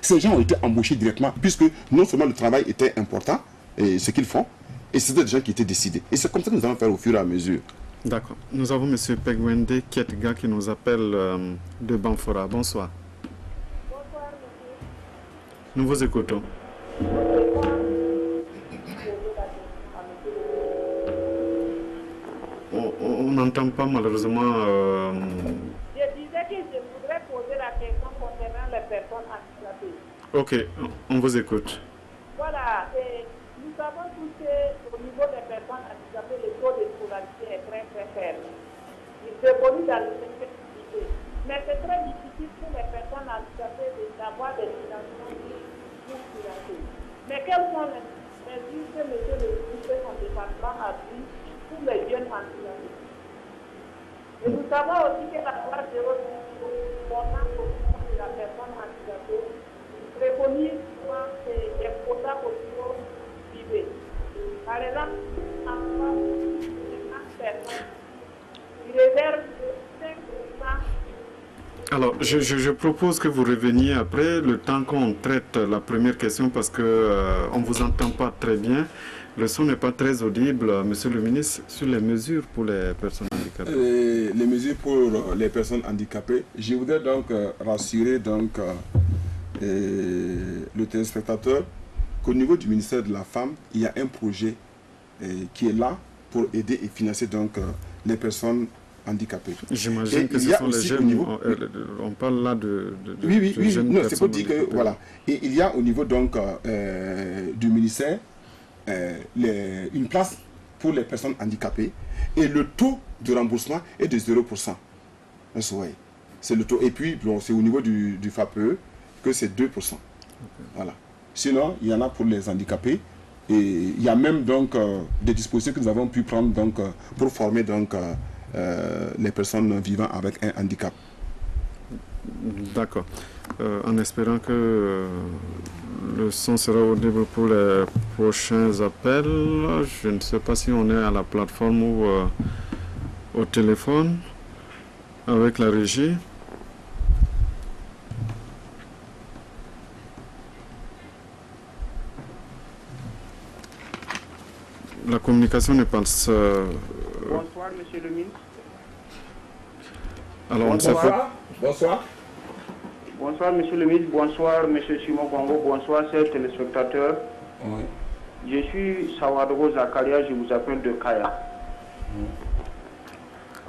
Ces gens ont été embauchés directement, puisque non seulement le travail était important, et ce qu'ils font, et c'était des gens qui étaient décidés. Et c'est comme ça que nous allons faire au fur et à mesure.
D'accord. Nous avons M. Pegwende Kietga qui nous appelle de Banfora. Bonsoir.
Bonsoir, monsieur.
Nous vous écoutons. On n'entend pas malheureusement.
Je disais que je voudrais poser la question concernant les personnes handicapées.
Ok, on vous écoute.
Voilà, et nous savons tous qu'au niveau des personnes handicapées, le taux de scolarité est très très faible. Il évolue dans le secteur privé. Mais c'est très difficile pour les personnes handicapées d'avoir des financements pour financer. Mais quelles sont les mesures que M. le ministre de son département a pris pour les jeunes handicapés? Et nous savons aussi que la loi 0 de la personne handicapée préconise souvent des quotas au niveau privé. Par exemple, en personnes qui réservent 5%.
Alors, je propose que vous reveniez après, le temps qu'on traite la première question, parce qu'on ne vous entend pas très bien. Le son n'est pas très audible, monsieur le ministre, sur les mesures pour les personnes handicapées.
Les mesures pour les personnes handicapées, je voudrais donc rassurer donc, le téléspectateur qu'au niveau du ministère de la Femme, il y a un projet qui est là pour aider et financer donc, les personnes
handicapés.
J'imagine
Et
que
il
ce
y a
sont les
aussi au
jeunes,
niveau-
on parle là de
Oui,
jeunes
non, c'est
personnes
pour dire que,
handicapées.
voilà. Et il y a au niveau donc du ministère une place pour les personnes handicapées et le taux de remboursement est de 0%. C'est le taux. Et puis, bon, c'est au niveau du FAPE que c'est 2%. Voilà. Sinon, il y en a pour les handicapés. Et il y a même donc des dispositions que nous avons pu prendre donc, pour former donc, les personnes vivant avec un handicap.
D'accord. En espérant que le son sera audible pour les prochains appels. Je ne sais pas si on est à la plateforme ou au téléphone avec la régie. La communication n'est pas...
Bonsoir, monsieur le ministre.
Alors, on ne sait pas...
Bonsoir.
Bonsoir, monsieur le ministre. Bonsoir, monsieur Simon Congo. Bonsoir, chers téléspectateurs.
Oui.
Je suis Sawadogo Zakaria, je vous appelle de Kaya.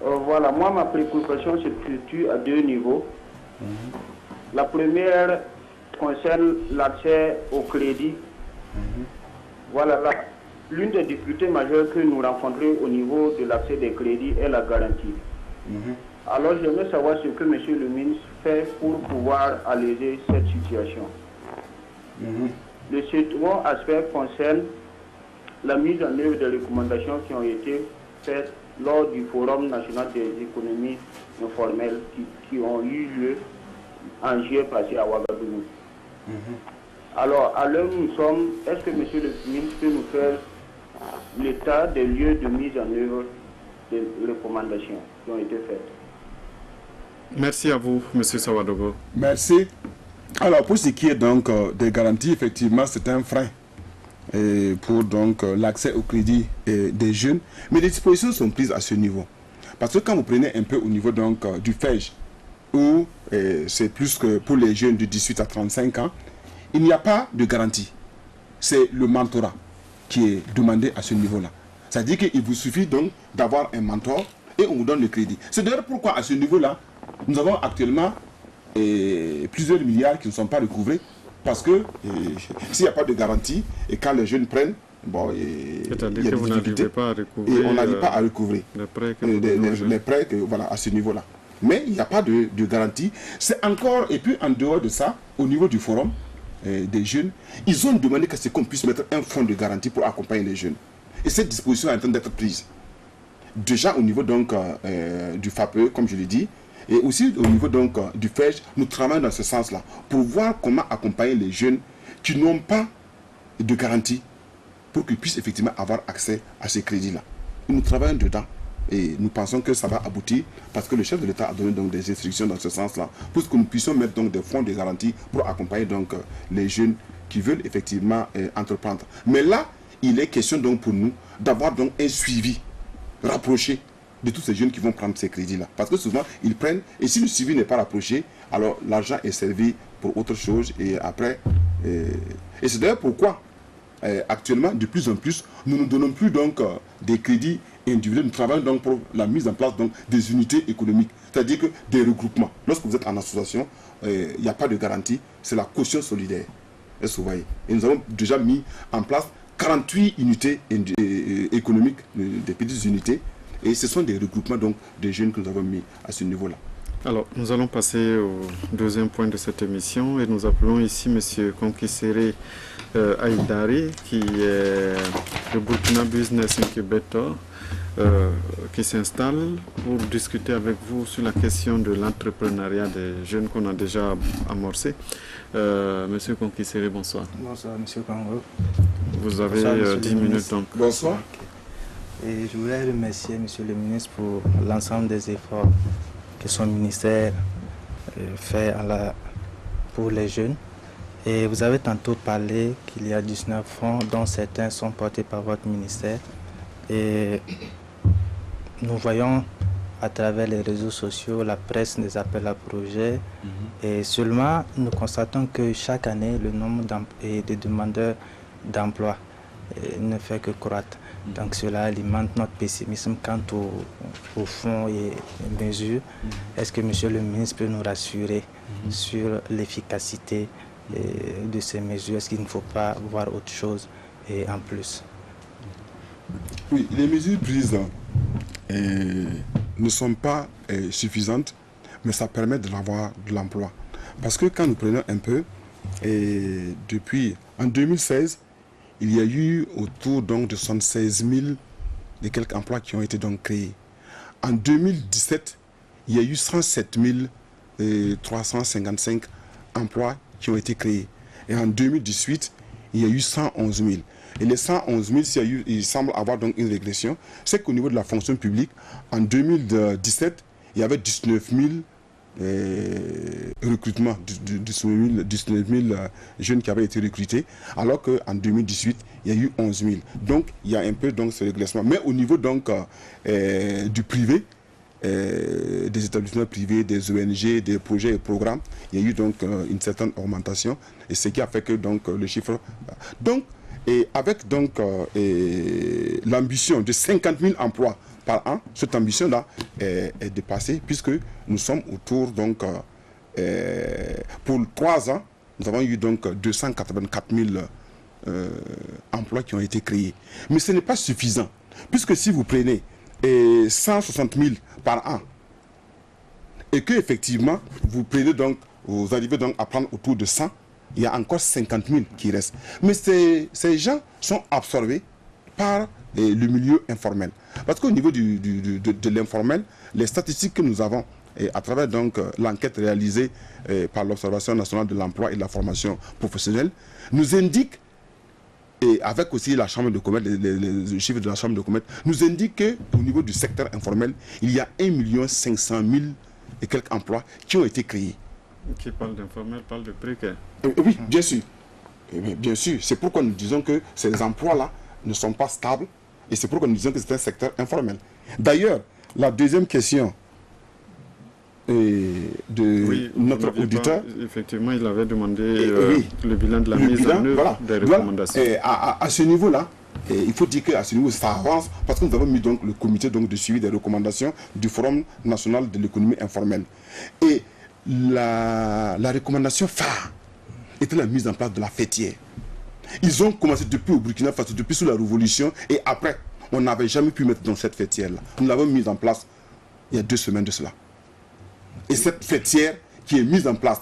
Voilà, moi, ma préoccupation se situe à deux niveaux. La première concerne l'accès au crédit. Voilà, l'une des difficultés majeures que nous rencontrons au niveau de l'accès des crédits est la garantie. Alors, j'aimerais savoir ce que monsieur le ministre fait pour pouvoir alléger cette situation. Le second aspect concerne la mise en œuvre des recommandations qui ont été faites lors du Forum national des économies informelles qui ont eu lieu en juillet passé à Ouagadougou. Alors, à l'heure où nous sommes, est-ce que monsieur le ministre peut nous faire l'état des lieux de mise en œuvre des recommandations qui ont été faites?
Merci à vous, monsieur Sawadogo.
Merci. Alors, pour ce qui est donc des garanties, effectivement, c'est un frein pour donc l'accès au crédit des jeunes. Mais les dispositions sont prises à ce niveau. Parce que quand vous prenez un peu au niveau donc du FEJ, où c'est plus que pour les jeunes de 18 à 35 ans, il n'y a pas de garantie. C'est le mentorat qui est demandé à ce niveau-là. C'est-à-dire qu'il vous suffit donc d'avoir un mentor et on vous donne le crédit. C'est d'ailleurs pourquoi à ce niveau-là, nous avons actuellement plusieurs milliards qui ne sont pas recouvrés parce que s'il n'y a pas de garantie et quand les jeunes prennent, bon, il y a des difficultés
pas à recouvrer,
et on n'arrive pas à recouvrer
les prêts
voilà, à ce niveau-là. Mais il n'y a pas de garantie. C'est encore, et puis en dehors de ça, au niveau du forum des jeunes, ils ont demandé que c'est qu'on puisse mettre un fonds de garantie pour accompagner les jeunes. Et cette disposition est en train d'être prise. Déjà au niveau donc du FAPE, comme je l'ai dit, et aussi au niveau donc du FEJ, nous travaillons dans ce sens-là pour voir comment accompagner les jeunes qui n'ont pas de garantie pour qu'ils puissent effectivement avoir accès à ces crédits-là. Nous travaillons dedans et nous pensons que ça va aboutir parce que le chef de l'État a donné donc des instructions dans ce sens-là pour que nous puissions mettre donc des fonds de garantie pour accompagner donc les jeunes qui veulent effectivement entreprendre. Mais là, il est question donc pour nous d'avoir donc un suivi rapproché de tous ces jeunes qui vont prendre ces crédits-là. Parce que souvent, ils prennent, et si le suivi n'est pas rapproché, alors l'argent est servi pour autre chose, et après... et c'est d'ailleurs pourquoi, actuellement, de plus en plus, nous ne donnons plus donc des crédits individuels, nous travaillons donc pour la mise en place donc, des unités économiques, c'est-à-dire que des regroupements. Lorsque vous êtes en association, il n'y a pas de garantie, c'est la caution solidaire. Est-ce que vous voyez? Et nous avons déjà mis en place 48 unités économiques, des petites unités, et ce sont des regroupements donc des jeunes que nous avons mis à ce niveau-là.
Alors, nous allons passer au deuxième point de cette émission et nous appelons ici M. Konkisere Aïdari, qui est le Burkina Business Incubator, qui s'installe pour discuter avec vous sur la question de l'entrepreneuriat des jeunes qu'on a déjà amorcé. Monsieur Konkisere, bonsoir.
Bonsoir, Monsieur Congo.
Vous avez
Bonsoir,
10 minutes donc.
Bonsoir.
Et je voulais remercier Monsieur le ministre pour l'ensemble des efforts que son ministère fait pour les jeunes. Et vous avez tantôt parlé qu'il y a 19 fonds, dont certains sont portés par votre ministère. Et nous voyons à travers les réseaux sociaux, la presse, des appels à projets. Et seulement, nous constatons que chaque année, le nombre de demandeurs d'emploi ne fait que croître. Donc cela alimente notre pessimisme quant au fond et aux mesures. Est-ce que monsieur le ministre peut nous rassurer sur l'efficacité de ces mesures? Est-ce qu'il ne faut pas voir autre chose en plus?
Oui, les mesures prises ne sont pas suffisantes, mais ça permet d'avoir de l'emploi. Parce que quand nous prenons un peu, en 2016, il y a eu autour donc, de 76 000 et quelques emplois qui ont été donc créés. En 2017, il y a eu 107 355 emplois qui ont été créés. Et en 2018, il y a eu 111 000. Et les 111 000, il semble avoir donc une régression. C'est qu'au niveau de la fonction publique, en 2017, il y avait 19 000 recrutements, 19 000 jeunes qui avaient été recrutés, alors qu'en 2018, il y a eu 11 000. Donc, il y a un peu donc, ce régressement. Mais au niveau donc, du privé, des établissements privés, des ONG, des projets et programmes, il y a eu donc une certaine augmentation, et ce qui a fait que donc, le chiffre... Donc, et avec donc l'ambition de 50 000 emplois par an, cette ambition-là est dépassée, puisque nous sommes autour donc pour 3 ans, nous avons eu donc 284 000 emplois qui ont été créés. Mais ce n'est pas suffisant, puisque si vous prenez 160 000 par an, et que effectivement vous prenez donc, vous arrivez donc à prendre autour de 100, il y a encore 50 000 qui restent. Mais ces gens sont absorbés par le milieu informel. Parce qu'au niveau de l'informel, les statistiques que nous avons, à travers donc l'enquête réalisée par l'Observation nationale de l'emploi et de la formation professionnelle, nous indiquent, et avec aussi la Chambre de commerce, les chiffres de la Chambre de commerce, nous indiquent qu'au niveau du secteur informel, il y a 1 500 000 et quelques emplois qui ont été créés.
Qui parle d'informel, parle de précaire.
Oui, bien sûr. Bien sûr. C'est pourquoi nous disons que ces emplois-là ne sont pas stables, et c'est pourquoi nous disons que c'est un secteur informel. D'ailleurs, la deuxième question de notre auditeur...
Effectivement, il avait demandé le bilan de la mise en œuvre des recommandations.
À ce niveau-là, il faut dire qu'à ce niveau, ça avance, parce que nous avons mis donc le comité donc, de suivi des recommandations du Forum national de l'économie informelle. Et la recommandation phare était la mise en place de la fêtière. Ils ont commencé depuis au Burkina Faso, depuis sous la Révolution, et après, on n'avait jamais pu mettre dans cette fêtière-là. Nous l'avons mise en place il y a 2 semaines de cela. Et cette fêtière qui est mise en place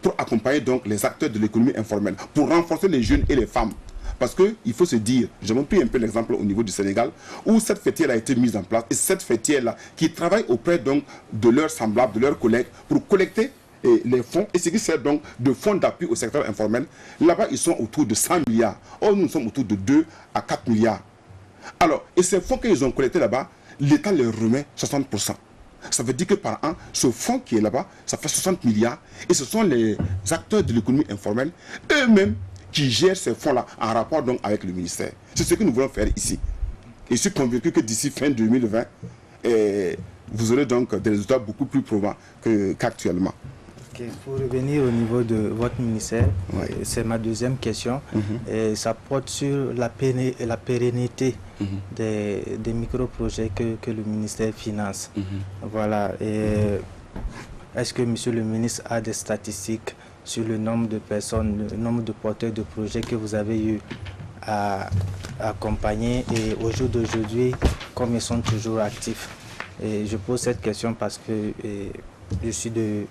pour accompagner donc les acteurs de l'économie informelle, pour renforcer les jeunes et les femmes. Parce qu'il faut se dire, j'ai pris un peu l'exemple au niveau du Sénégal, où cette fêtière a été mise en place, et cette fêtière-là, qui travaille auprès donc de leurs semblables, de leurs collègues, pour collecter les fonds, et ce qui sert donc de fonds d'appui au secteur informel. Là-bas, ils sont autour de 100 milliards. Or, nous sommes autour de 2 à 4 milliards. Alors, et ces fonds qu'ils ont collectés là-bas, l'État les remet 60%. Ça veut dire que par an, ce fonds qui est là-bas, ça fait 60 milliards. Et ce sont les acteurs de l'économie informelle eux-mêmes qui gèrent ces fonds-là en rapport donc avec le ministère. C'est ce que nous voulons faire ici. Et je suis convaincu que d'ici fin 2020, vous aurez donc des résultats beaucoup plus probants qu'actuellement.
Pour revenir au niveau de votre ministère, c'est ma deuxième question. Et ça porte sur la pérennité des micro-projets que le ministère finance. Voilà. Est-ce que monsieur le ministre a des statistiques sur le nombre de personnes, le nombre de porteurs de projets que vous avez eu à accompagner, et au jour d'aujourd'hui, comme ils sont toujours actifs? Et je pose cette question parce que je suis de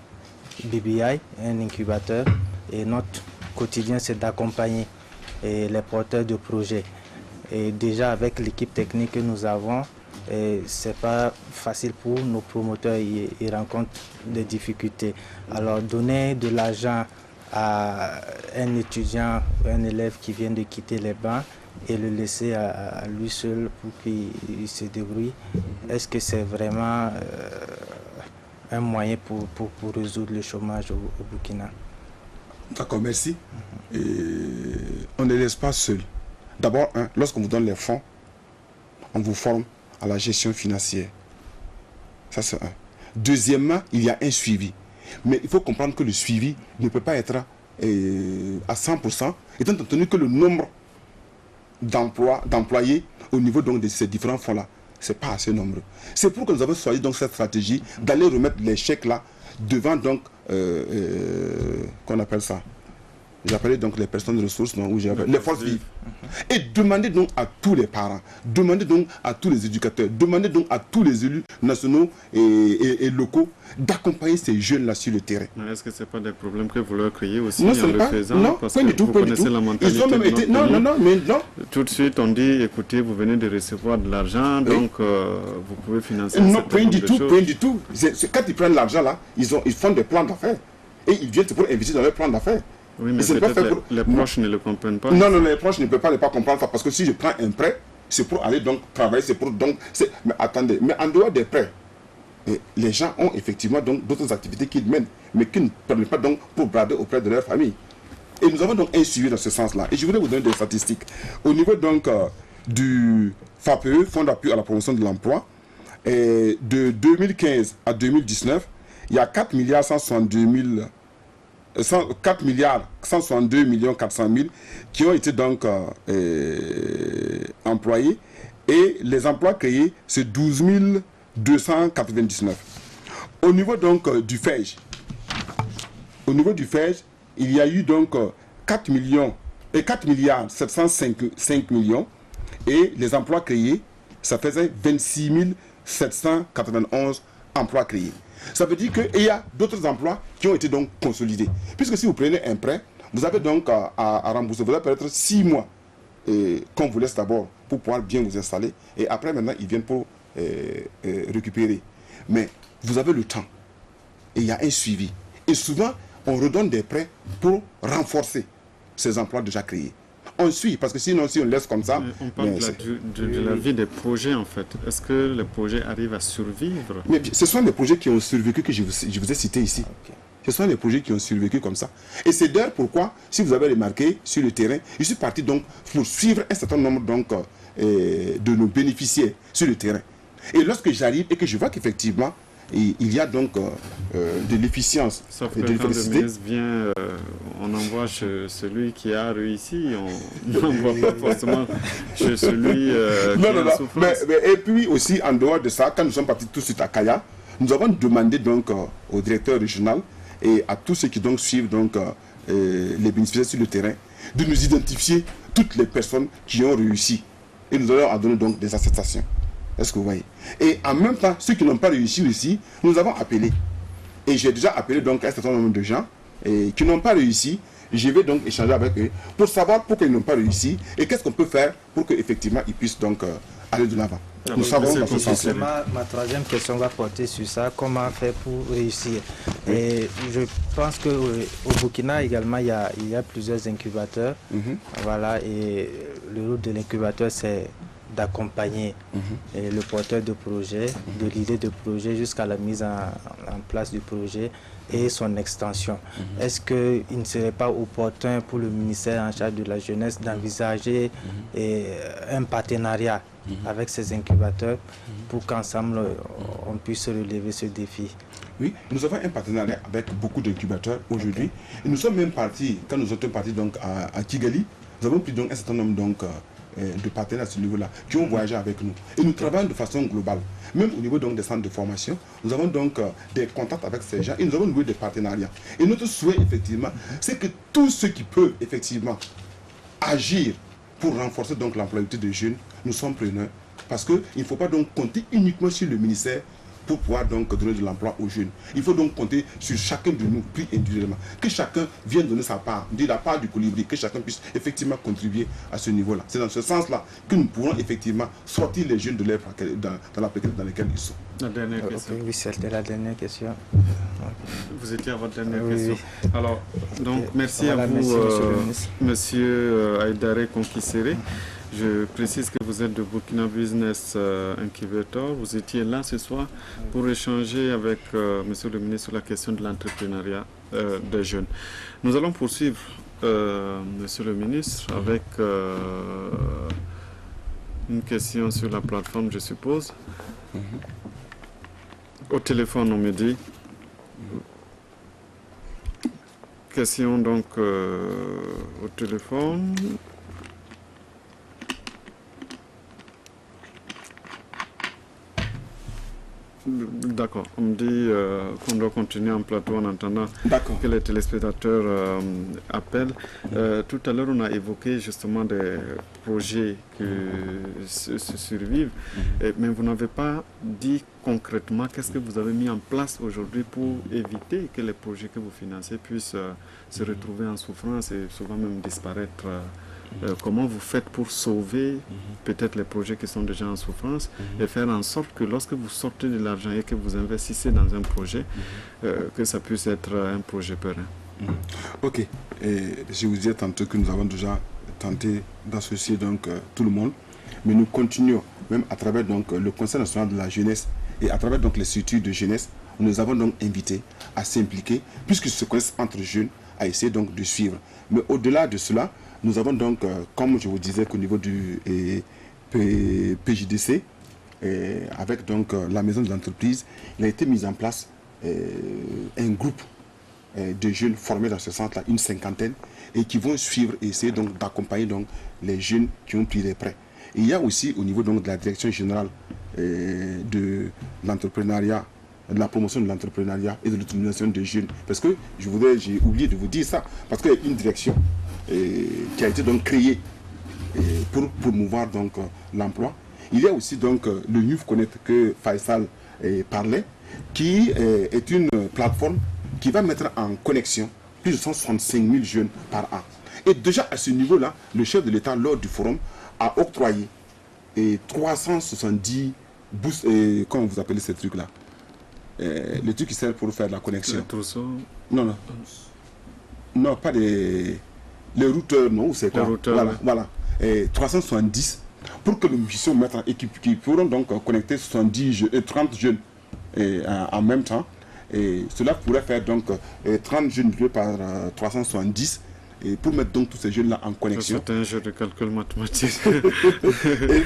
BBI, un incubateur, et notre quotidien c'est d'accompagner les porteurs de projets. Et déjà avec l'équipe technique que nous avons, c'est pas facile pour nos promoteurs, ils rencontrent des difficultés. Alors donner de l'argent à un étudiant, un élève qui vient de quitter les bancs et le laisser à lui seul pour qu'il se débrouille, est-ce que c'est vraiment un moyen pour résoudre le chômage au Burkina?
D'accord, merci. Et on ne laisse pas seul. D'abord, lorsqu'on vous donne les fonds, on vous forme à la gestion financière. Ça, c'est un. Deuxièmement, il y a un suivi. Mais il faut comprendre que le suivi ne peut pas être à 100%, étant entendu que le nombre d'employés au niveau donc de ces différents fonds-là. Ce n'est pas assez nombreux. C'est pour que nous avons choisi donc cette stratégie d'aller remettre les chèques là devant donc, qu'on appelle ça, j'appelais donc les personnes ressources, non, ou les forces vives. Et demander donc à tous les parents, demander donc à tous les éducateurs, demander donc à tous les élus nationaux et locaux d'accompagner ces jeunes-là sur le terrain.
Est-ce que ce n'est pas des problèmes que vous leur créez aussi
non,
en le faisant?
Non,
parce
pas
que
du tout,
vous
pas du
connaissez
tout.
la mentalité.
Ils ont même été... Non.
Tout de suite, on dit, écoutez, vous venez de recevoir de l'argent,
oui.
donc vous pouvez financer
non, point du tout. Quand ils prennent l'argent là, ils font des plans d'affaires. Et ils viennent pour investir dans leur plan d'affaires.
Oui, mais peut-être les proches ne le comprennent pas.
Non, les proches ne peuvent pas comprendre ça, parce que si je prends un prêt, c'est pour aller donc travailler, c'est pour donc... Mais attendez, mais en dehors des prêts, les gens ont effectivement donc d'autres activités qu'ils mènent, mais qu'ils ne prennent pas donc pour brader auprès de leur famille. Et nous avons donc un suivi dans ce sens-là. Et je voudrais vous donner des statistiques. Au niveau donc du FAPE, Fonds d'appui à la promotion de l'emploi, de 2015 à 2019, il y a 4 162 400 000 qui ont été donc employés, et les emplois créés, c'est 12 299. Au niveau donc du FEJ, il y a eu donc 4 milliards 705 millions, et les emplois créés, ça faisait 26 791 emplois créés. Ça veut dire qu'il y a d'autres emplois qui ont été donc consolidés. Puisque si vous prenez un prêt, vous avez donc à rembourser. Vous avez peut-être 6 mois qu'on vous laisse d'abord pour pouvoir bien vous installer. Et après, maintenant, ils viennent pour récupérer. Mais vous avez le temps. Et il y a un suivi. Et souvent, on redonne des prêts pour renforcer ces emplois déjà créés. On suit, parce que sinon, si on laisse comme ça...
On parle de la vie des projets, en fait. Est-ce que les projets arrivent à survivre?
Mais ce sont des projets qui ont survécu, que je vous ai cités ici. Okay. Ce sont des projets qui ont survécu comme ça. Et c'est d'ailleurs pourquoi, si vous avez remarqué, sur le terrain, je suis parti donc pour suivre un certain nombre donc, de nos bénéficiaires sur le terrain. Et lorsque j'arrive et que je vois qu'effectivement, il y a donc de l'efficience
et de l'efficacité. Le ministre vient, on envoie chez celui qui a réussi, on n'envoie pas forcément chez celui qui est en souffrance.
Et puis aussi, en dehors de ça, quand nous sommes partis tout de suite à Kaya, nous avons demandé donc au directeur régional et à tous ceux qui donc suivent donc, les bénéficiaires sur le terrain de nous identifier toutes les personnes qui ont réussi. Et nous allons donner donc des attestations. Est-ce que vous voyez? Et en même temps, ceux qui n'ont pas réussi aussi, nous avons appelé. Et j'ai déjà appelé donc un certain nombre de gens qui n'ont pas réussi. Je vais donc échanger avec eux pour savoir pourquoi ils n'ont pas réussi et qu'est-ce qu'on peut faire pour qu'effectivement ils puissent donc aller de l'avant. Nous savons dans ce sens.
Ma troisième question va porter sur ça. Comment faire pour réussir? Et je pense qu'au Burkina également, il y a plusieurs incubateurs. Voilà, et le rôle de l'incubateur, c'est d'accompagner le porteur de projet, de l'idée de projet jusqu'à la mise en place du projet et son extension. Est-ce qu'il ne serait pas opportun pour le ministère en charge de la jeunesse d'envisager un partenariat avec ces incubateurs pour qu'ensemble on puisse relever ce défi?
Oui, nous avons un partenariat avec beaucoup d'incubateurs aujourd'hui. Et nous sommes même partis, quand nous sommes partis donc à Kigali, nous avons pris donc un certain nombre donc, de partenaires à ce niveau-là qui ont voyagé avec nous. Et nous travaillons de façon globale. Même au niveau donc, des centres de formation, nous avons donc des contacts avec ces gens et nous avons noué des partenariats. Et notre souhait, effectivement, c'est que tous ceux qui peuvent, effectivement, agir pour renforcer donc l'employabilité des jeunes, nous sommes preneurs. Parce qu'il ne faut pas donc compter uniquement sur le ministère pour pouvoir donc donner de l'emploi aux jeunes. Il faut donc compter sur chacun de nous, pris individuellement. Que chacun vienne donner sa part, de la part du colibri, que chacun puisse effectivement contribuer à ce niveau-là. C'est dans ce sens-là que nous pourrons effectivement sortir les jeunes de dans la précarité dans laquelle ils sont.
La dernière question.
Oui, c'était la dernière question.
Vous étiez à votre dernière question. Oui. Alors, donc, merci à vous, monsieur Aïdaré Konkisere. Je précise que vous êtes de Burkina Business Incubator. Vous étiez là ce soir pour échanger avec monsieur le ministre sur la question de l'entrepreneuriat des jeunes. Nous allons poursuivre, monsieur le ministre, avec une question sur la plateforme, je suppose. Au téléphone, on me dit. Question donc au téléphone. D'accord, on me dit qu'on doit continuer en plateau en entendant que les téléspectateurs appellent. Tout à l'heure, on a évoqué justement des projets qui se survivent, mais vous n'avez pas dit concrètement qu'est-ce que vous avez mis en place aujourd'hui pour éviter que les projets que vous financez puissent se retrouver en souffrance et souvent même disparaître. Comment vous faites pour sauver peut-être les projets qui sont déjà en souffrance et faire en sorte que lorsque vous sortez de l'argent et que vous investissez dans un projet, que ça puisse être un projet périn.
Ok, et je vous disais tantôt que nous avons déjà tenté d'associer donc tout le monde, mais nous continuons même à travers donc le Conseil national de la jeunesse et à travers donc les structures de jeunesse, nous avons donc invité à s'impliquer puisqu'ils se connaissent entre jeunes, à essayer donc de suivre. Mais au-delà de cela, nous avons donc, comme je vous disais qu'au niveau du PJDC, avec donc la maison de l'entreprise, il a été mis en place un groupe de jeunes formés dans ce centre-là, une cinquantaine, et qui vont suivre et essayer donc d'accompagner donc les jeunes qui ont pris les prêts. Et il y a aussi au niveau donc de la direction générale de l'entrepreneuriat, de la promotion de l'entrepreneuriat et de l'autonomisation des jeunes. Parce que j'ai oublié de vous dire ça, parce qu'il y a une direction qui a été donc créée pour promouvoir donc l'emploi. Il y a aussi donc le Youth Connect que Faisal parlait, qui est une plateforme qui va mettre en connexion plus de 165 000 jeunes par an. Et déjà à ce niveau-là, le chef de l'État, lors du forum, a octroyé 370 bourses, comment vous appelez ces trucs-là, les trucs qui servent pour faire la connexion. Non, pas les routeurs, non, c'est quoi? Voilà. 370 pour que nous puissions mettre en équipe qui pourront donc connecter 30 jeunes en même temps. Et cela pourrait faire donc 30 jeunes par 370 et pour mettre donc tous ces jeunes-là en connexion.
C'est un jeu de calcul mathématique.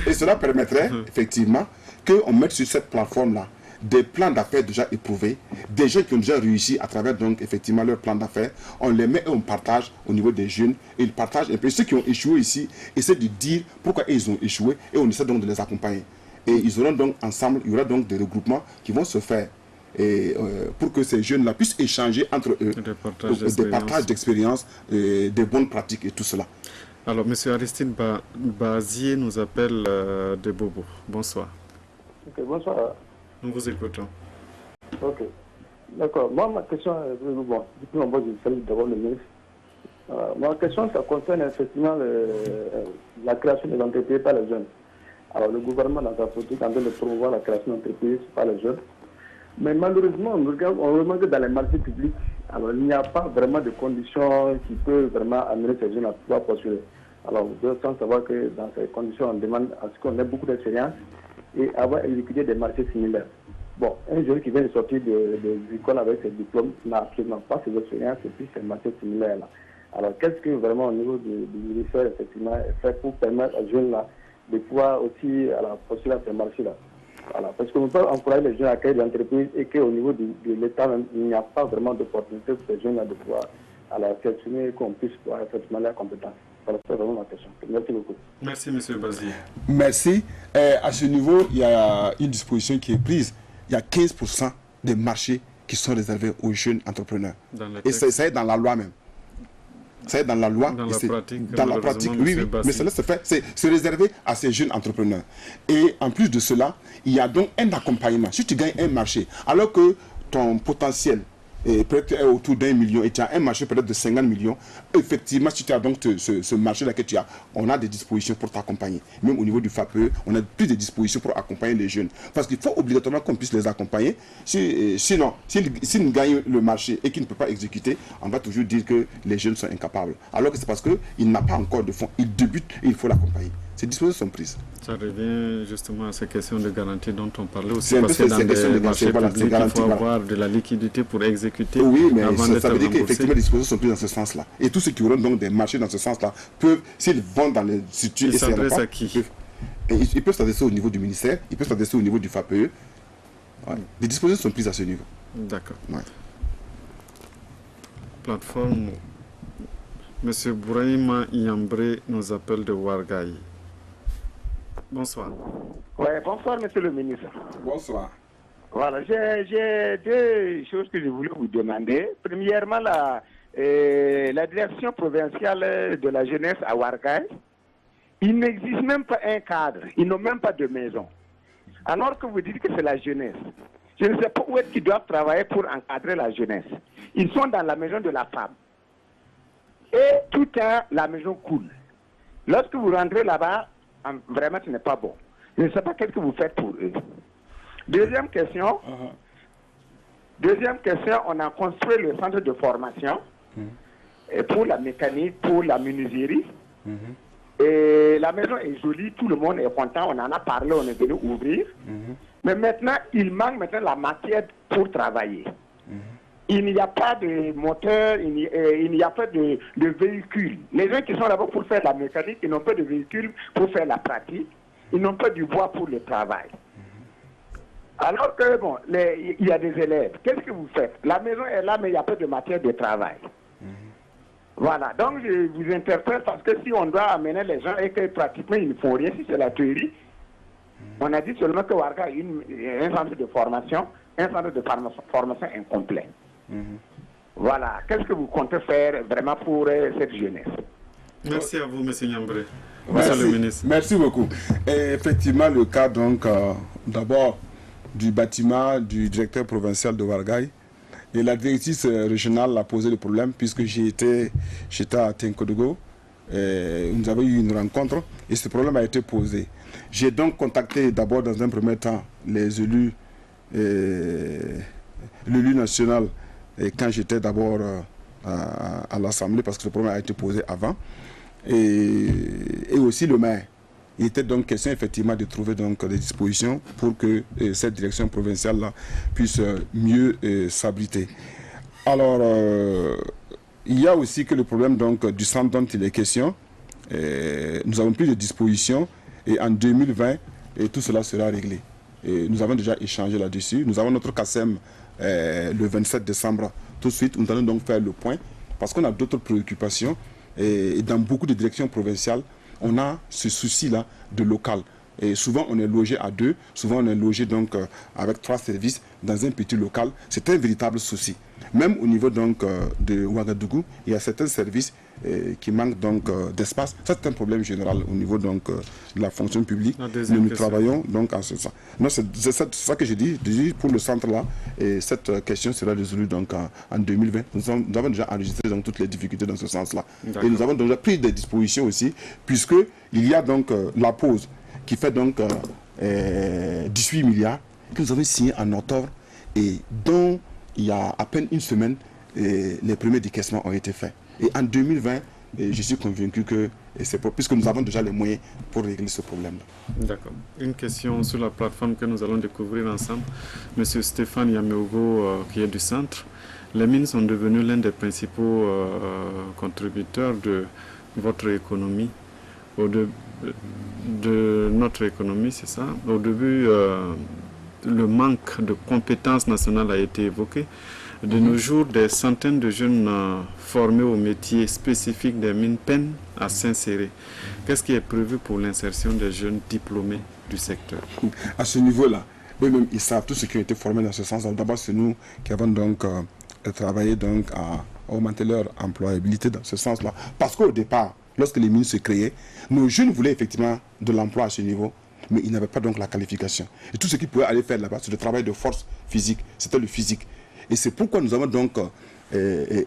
et cela permettrait effectivement qu'on mette sur cette plateforme-là des plans d'affaires déjà éprouvés, des gens qui ont déjà réussi à travers donc effectivement leur plan d'affaires, on les met et on partage au niveau des jeunes, et ils partagent, et puis ceux qui ont échoué ici essaient de dire pourquoi ils ont échoué, et on essaie donc de les accompagner. Et ils auront donc ensemble, il y aura donc des regroupements qui vont se faire pour que ces jeunes-là puissent échanger entre eux des partages d'expériences, des bonnes pratiques et tout cela.
Alors, M. Aristide Bazier nous appelle de Bobo. Bonsoir.
Ok, bonsoir.
Nous vous écoutons.
Ok. D'accord. Moi, ma question, bon, depuis longtemps, je salue d'abord le ministre. Ma question, ça concerne effectivement la création des entreprises par les jeunes. Alors, le gouvernement, dans sa politique, en train de promouvoir la création d'entreprises par les jeunes. Mais malheureusement, on remarque que dans les marchés publics, alors, il n'y a pas vraiment de conditions qui peuvent vraiment amener ces jeunes à pouvoir postuler. Alors, vous devez savoir que dans ces conditions, on demande à ce qu'on ait beaucoup d'expérience et avoir exécuté des marchés similaires. Bon, un jeune qui vient de sortir de l'école avec ses diplômes n'a absolument pas ces expériences et puis ces marchés similaires-là. Alors, qu'est-ce que vraiment au niveau du ministère, effectivement, est fait pour permettre aux jeunes-là de pouvoir aussi postuler à ces marchés-là? Voilà, parce qu'on ne peut pas encourager les jeunes à créer des entreprises et qu'au niveau de l'État, il n'y a pas vraiment d'opportunité pour ces jeunes-là de pouvoir s'exprimer et qu'on puisse pouvoir effectivement leurs compétences. Voilà, c'est vraiment ma question. Merci beaucoup.
Merci, M. Bazier.
Merci. À ce niveau, il y a une disposition qui est prise. Il y a 15% des marchés qui sont réservés aux jeunes entrepreneurs. Et ça est dans la loi même. Ça est dans la loi.
Dans
la pratique, oui, mais cela se fait. C'est réservé à ces jeunes entrepreneurs. Et en plus de cela, il y a donc un accompagnement. Si tu gagnes un marché, alors que ton potentiel peut-être autour d'1 million et tu as un marché peut-être de 50 millions, effectivement, si tu as donc ce marché-là que tu as, on a des dispositions pour t'accompagner. Même au niveau du FAPE, on a plus de dispositions pour accompagner les jeunes. Parce qu'il faut obligatoirement qu'on puisse les accompagner. Sinon, s'ils gagnent le marché et qu'ils ne peuvent pas exécuter, on va toujours dire que les jeunes sont incapables. Alors que c'est parce qu'il n'a pas encore de fonds. Il débute et il faut l'accompagner. Ces dispositions sont prises.
Ça revient justement à ces questions de garantie dont on parlait aussi.
C'est
Parce que dans les marchés publics, il faut
voilà.
avoir de la liquidité pour exécuter.
Oui, mais
avant
ça veut dire qu'effectivement, les dispositions sont prises dans ce sens-là. Et tous ceux qui auront donc des marchés dans ce sens-là peuvent, s'ils vont dans les structures...
Ils s'adressent à qui?
Ils peuvent s'adresser au niveau du ministère, ils peuvent s'adresser au niveau du FAPE. Ouais. Les dispositions sont prises à ce niveau.
D'accord.
Ouais.
Plateforme. Monsieur Bouraïma Iambré nous appelle de Ouargaï. Bonsoir.
Oui, bonsoir, monsieur le ministre.
Bonsoir.
Voilà, j'ai deux choses que je voulais vous demander. Premièrement, la direction provinciale de la jeunesse à Ouarglaï, il n'existe même pas un cadre, ils n'ont même pas de maison. Alors que vous dites que c'est la jeunesse. Je ne sais pas où est-ce qu'ils doivent travailler pour encadrer la jeunesse. Ils sont dans la maison de la femme. Et tout le temps, la maison coule. Lorsque vous rentrez là-bas, vraiment, ce n'est pas bon. Je ne sais pas qu'est-ce que vous faites pour eux. Deuxième question, on a construit le centre de formation pour la mécanique, pour la menuiserie. Et la maison est jolie, tout le monde est content, on en a parlé, on est venu ouvrir. Mais maintenant, il manque maintenant la matière pour travailler. Il n'y a pas de moteur, il n'y a pas de véhicule. Les gens qui sont là-bas pour faire la mécanique, ils n'ont pas de véhicule pour faire la pratique. Ils n'ont pas du bois pour le travail. Alors que, bon, il y a des élèves. Qu'est-ce que vous faites? La maison est là, mais il n'y a pas de matière de travail. Voilà. Donc, je vous interpelle parce que si on doit amener les gens et que pratiquement ils ne font rien, si c'est la théorie, on a dit seulement que Ouargla a un centre de formation incomplet. Voilà. Qu'est-ce que vous comptez faire vraiment pour cette jeunesse?
Merci à vous, M. Niambré. Monsieur le ministre.
Merci beaucoup. Et effectivement, le cas, donc, d'abord, du bâtiment du directeur provincial de Ouarglaï. Et la directrice régionale a posé le problème puisque j'étais à Tenkodogo. Nous avons eu une rencontre et ce problème a été posé. J'ai donc contacté d'abord dans un premier temps les élus, l'élu national, et quand j'étais d'abord à l'Assemblée parce que ce problème a été posé avant. Et aussi le maire. Il était donc question effectivement de trouver donc des dispositions pour que cette direction provinciale-là puisse mieux s'abriter. Alors, il y a aussi que le problème donc, du centre dont il est question. Nous avons pris des dispositions et en 2020, tout cela sera réglé. Et nous avons déjà échangé là-dessus. Nous avons notre CASEM le 27 décembre. Tout de suite, nous allons donc faire le point parce qu'on a d'autres préoccupations. Et dans beaucoup de directions provinciales, on a ce souci-là de local. Et souvent, on est logé à deux. Souvent, on est logé donc avec 3 services dans un petit local. C'est un véritable souci. Même au niveau donc de Ouagadougou, il y a certains services qui manquent donc d'espace. Ça, c'est un problème général au niveau donc de la fonction publique. Nous travaillons donc en ce sens. C'est ça que je dis. Pour le centre-là, et cette question sera résolue donc en 2020. Nous avons déjà enregistré donc toutes les difficultés dans ce sens-là. Et nous avons déjà pris des dispositions aussi, puisque il y a donc la pause qui fait donc 18 milliards que nous avons signé en octobre et dont il y a à peine une semaine les premiers décaissements ont été faits. Et en 2020, je suis convaincu que c'est puisque nous avons déjà les moyens pour régler ce problème-là.
D'accord. Une question sur la plateforme que nous allons découvrir ensemble. Monsieur Stéphane Yameogo, qui est du centre. Les mines sont devenues l'un des principaux contributeurs de votre économie. De notre économie, c'est ça. Au début, le manque de compétences nationales a été évoqué. De nos jours, des centaines de jeunes formés au métier spécifique des mines peinent à s'insérer. Qu'est-ce qui est prévu pour l'insertion des jeunes diplômés du secteur?
À ce niveau-là, eux-mêmes, ils savent tous ceux qui ont été formés dans ce sens. D'abord, c'est nous qui avons donc travaillé donc à augmenter leur employabilité dans ce sens-là. Parce qu'au départ, lorsque les mines se créaient, nos jeunes voulaient effectivement de l'emploi à ce niveau, mais ils n'avaient pas donc la qualification. Et tout ce qu'ils pouvaient aller faire là-bas, c'est le travail de force physique, c'était le physique. Et c'est pourquoi nous avons donc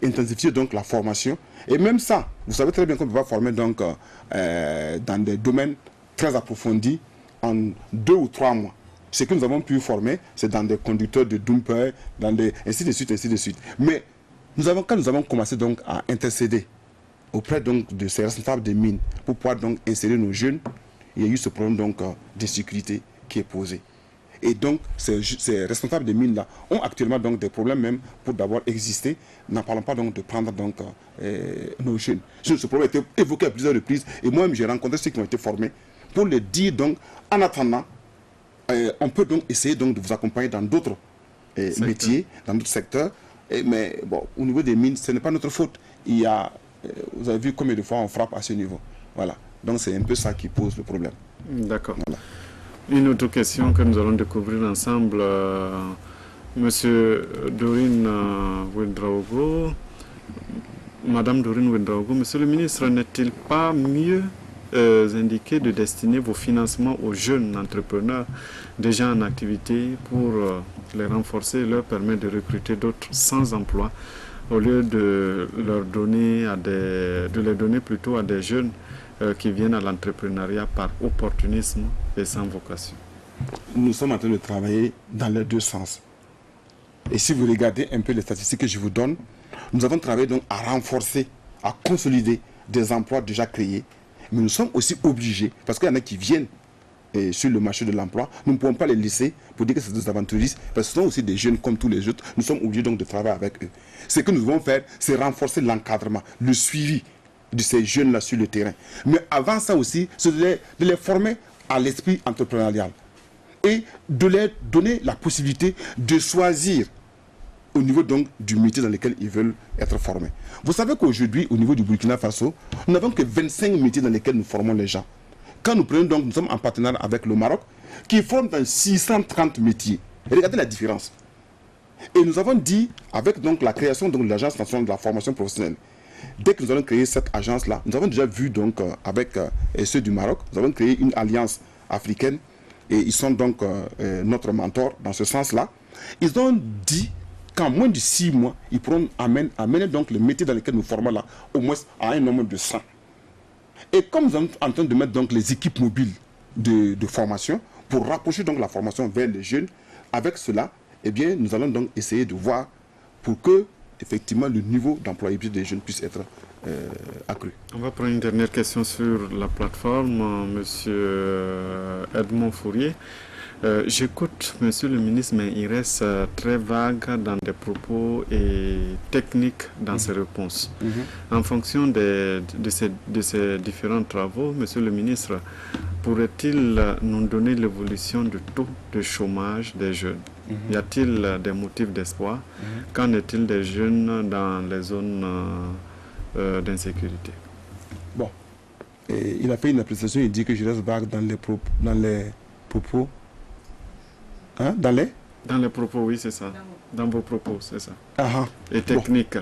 intensifié donc la formation. Et même ça, vous savez très bien qu'on ne peut pas former donc dans des domaines très approfondis en 2 ou 3 mois. Ce que nous avons pu former, c'est dans des conducteurs de dumper, dans des ainsi de suite, ainsi de suite. Mais quand nous avons commencé donc à intercéder auprès donc de ces responsables des mines pour pouvoir donc insérer nos jeunes, il y a eu ce problème donc de sécurité qui est posé. Et donc ces responsables des mines là ont actuellement donc des problèmes même pour d'abord exister, n'en parlons pas donc de prendre donc nos jeunes. Ce problème a été évoqué à plusieurs reprises et moi-même j'ai rencontré ceux qui ont été formés pour les dire donc en attendant on peut donc essayer donc de vous accompagner dans d'autres métiers, dans d'autres secteurs. Mais bon, au niveau des mines, ce n'est pas notre faute. Il y a, vous avez vu combien de fois on frappe à ce niveau. Voilà. Donc c'est un peu ça qui pose le problème.
D'accord.
Voilà.
Une autre question que nous allons découvrir ensemble, Monsieur Dorine Ouedraogo. Madame Dorine Ouedraogo, Monsieur le ministre, n'est-il pas mieux indiqué de destiner vos financements aux jeunes entrepreneurs déjà en activité pour les renforcer et leur permettre de recruter d'autres sans emploi au lieu de leur donner de les donner plutôt à des jeunes qui viennent à l'entrepreneuriat par opportunisme et sans vocation?
Nous sommes en train de travailler dans les deux sens. Et si vous regardez un peu les statistiques que je vous donne, nous avons travaillé donc à renforcer, à consolider des emplois déjà créés. Mais nous sommes aussi obligés, parce qu'il y en a qui viennent sur le marché de l'emploi, nous ne pouvons pas les laisser pour dire que c'est des aventuristes, parce que ce sont aussi des jeunes comme tous les autres. Nous sommes obligés donc de travailler avec eux. Ce que nous devons faire, c'est renforcer l'encadrement, le suivi de ces jeunes-là sur le terrain. Mais avant ça aussi, c'est de les former à l'esprit entrepreneurial et de leur donner la possibilité de choisir au niveau donc du métier dans lequel ils veulent être formés. Vous savez qu'aujourd'hui, au niveau du Burkina Faso, nous n'avons que 25 métiers dans lesquels nous formons les gens. Quand nous prenons donc, nous sommes en partenariat avec le Maroc, qui forme dans 630 métiers. Et regardez la différence. Et nous avons dit, avec donc la création de l'Agence nationale de la formation professionnelle, dès que nous allons créer cette agence-là, nous avons déjà vu donc avec ceux du Maroc, nous avons créé une alliance africaine, et ils sont donc notre mentor dans ce sens-là. Ils ont dit qu'en moins de 6 mois, ils pourront amener donc le métier dans lequel nous formons là, au moins à un nombre de 100. Et comme nous sommes en train de mettre donc les équipes mobiles de formation pour rapprocher donc la formation vers les jeunes, avec cela, eh bien, nous allons donc essayer de voir pour que effectivement le niveau d'employabilité des jeunes puisse être accru.
On va prendre une dernière question sur la plateforme, Monsieur Edmond Fourier. J'écoute Monsieur le ministre, mais il reste très vague dans des propos et techniques dans ses réponses. En fonction de ces différents travaux, Monsieur le ministre, pourrait-il nous donner l'évolution du taux de chômage des jeunes? Y a-t-il des motifs d'espoir? Qu'en est-il des jeunes dans les zones d'insécurité?
Bon, il a fait une appréciation, il dit que je reste vague dans les propos. Hein, dans les
propos, oui, c'est ça. Dans vos propos, c'est ça.
Et
technique.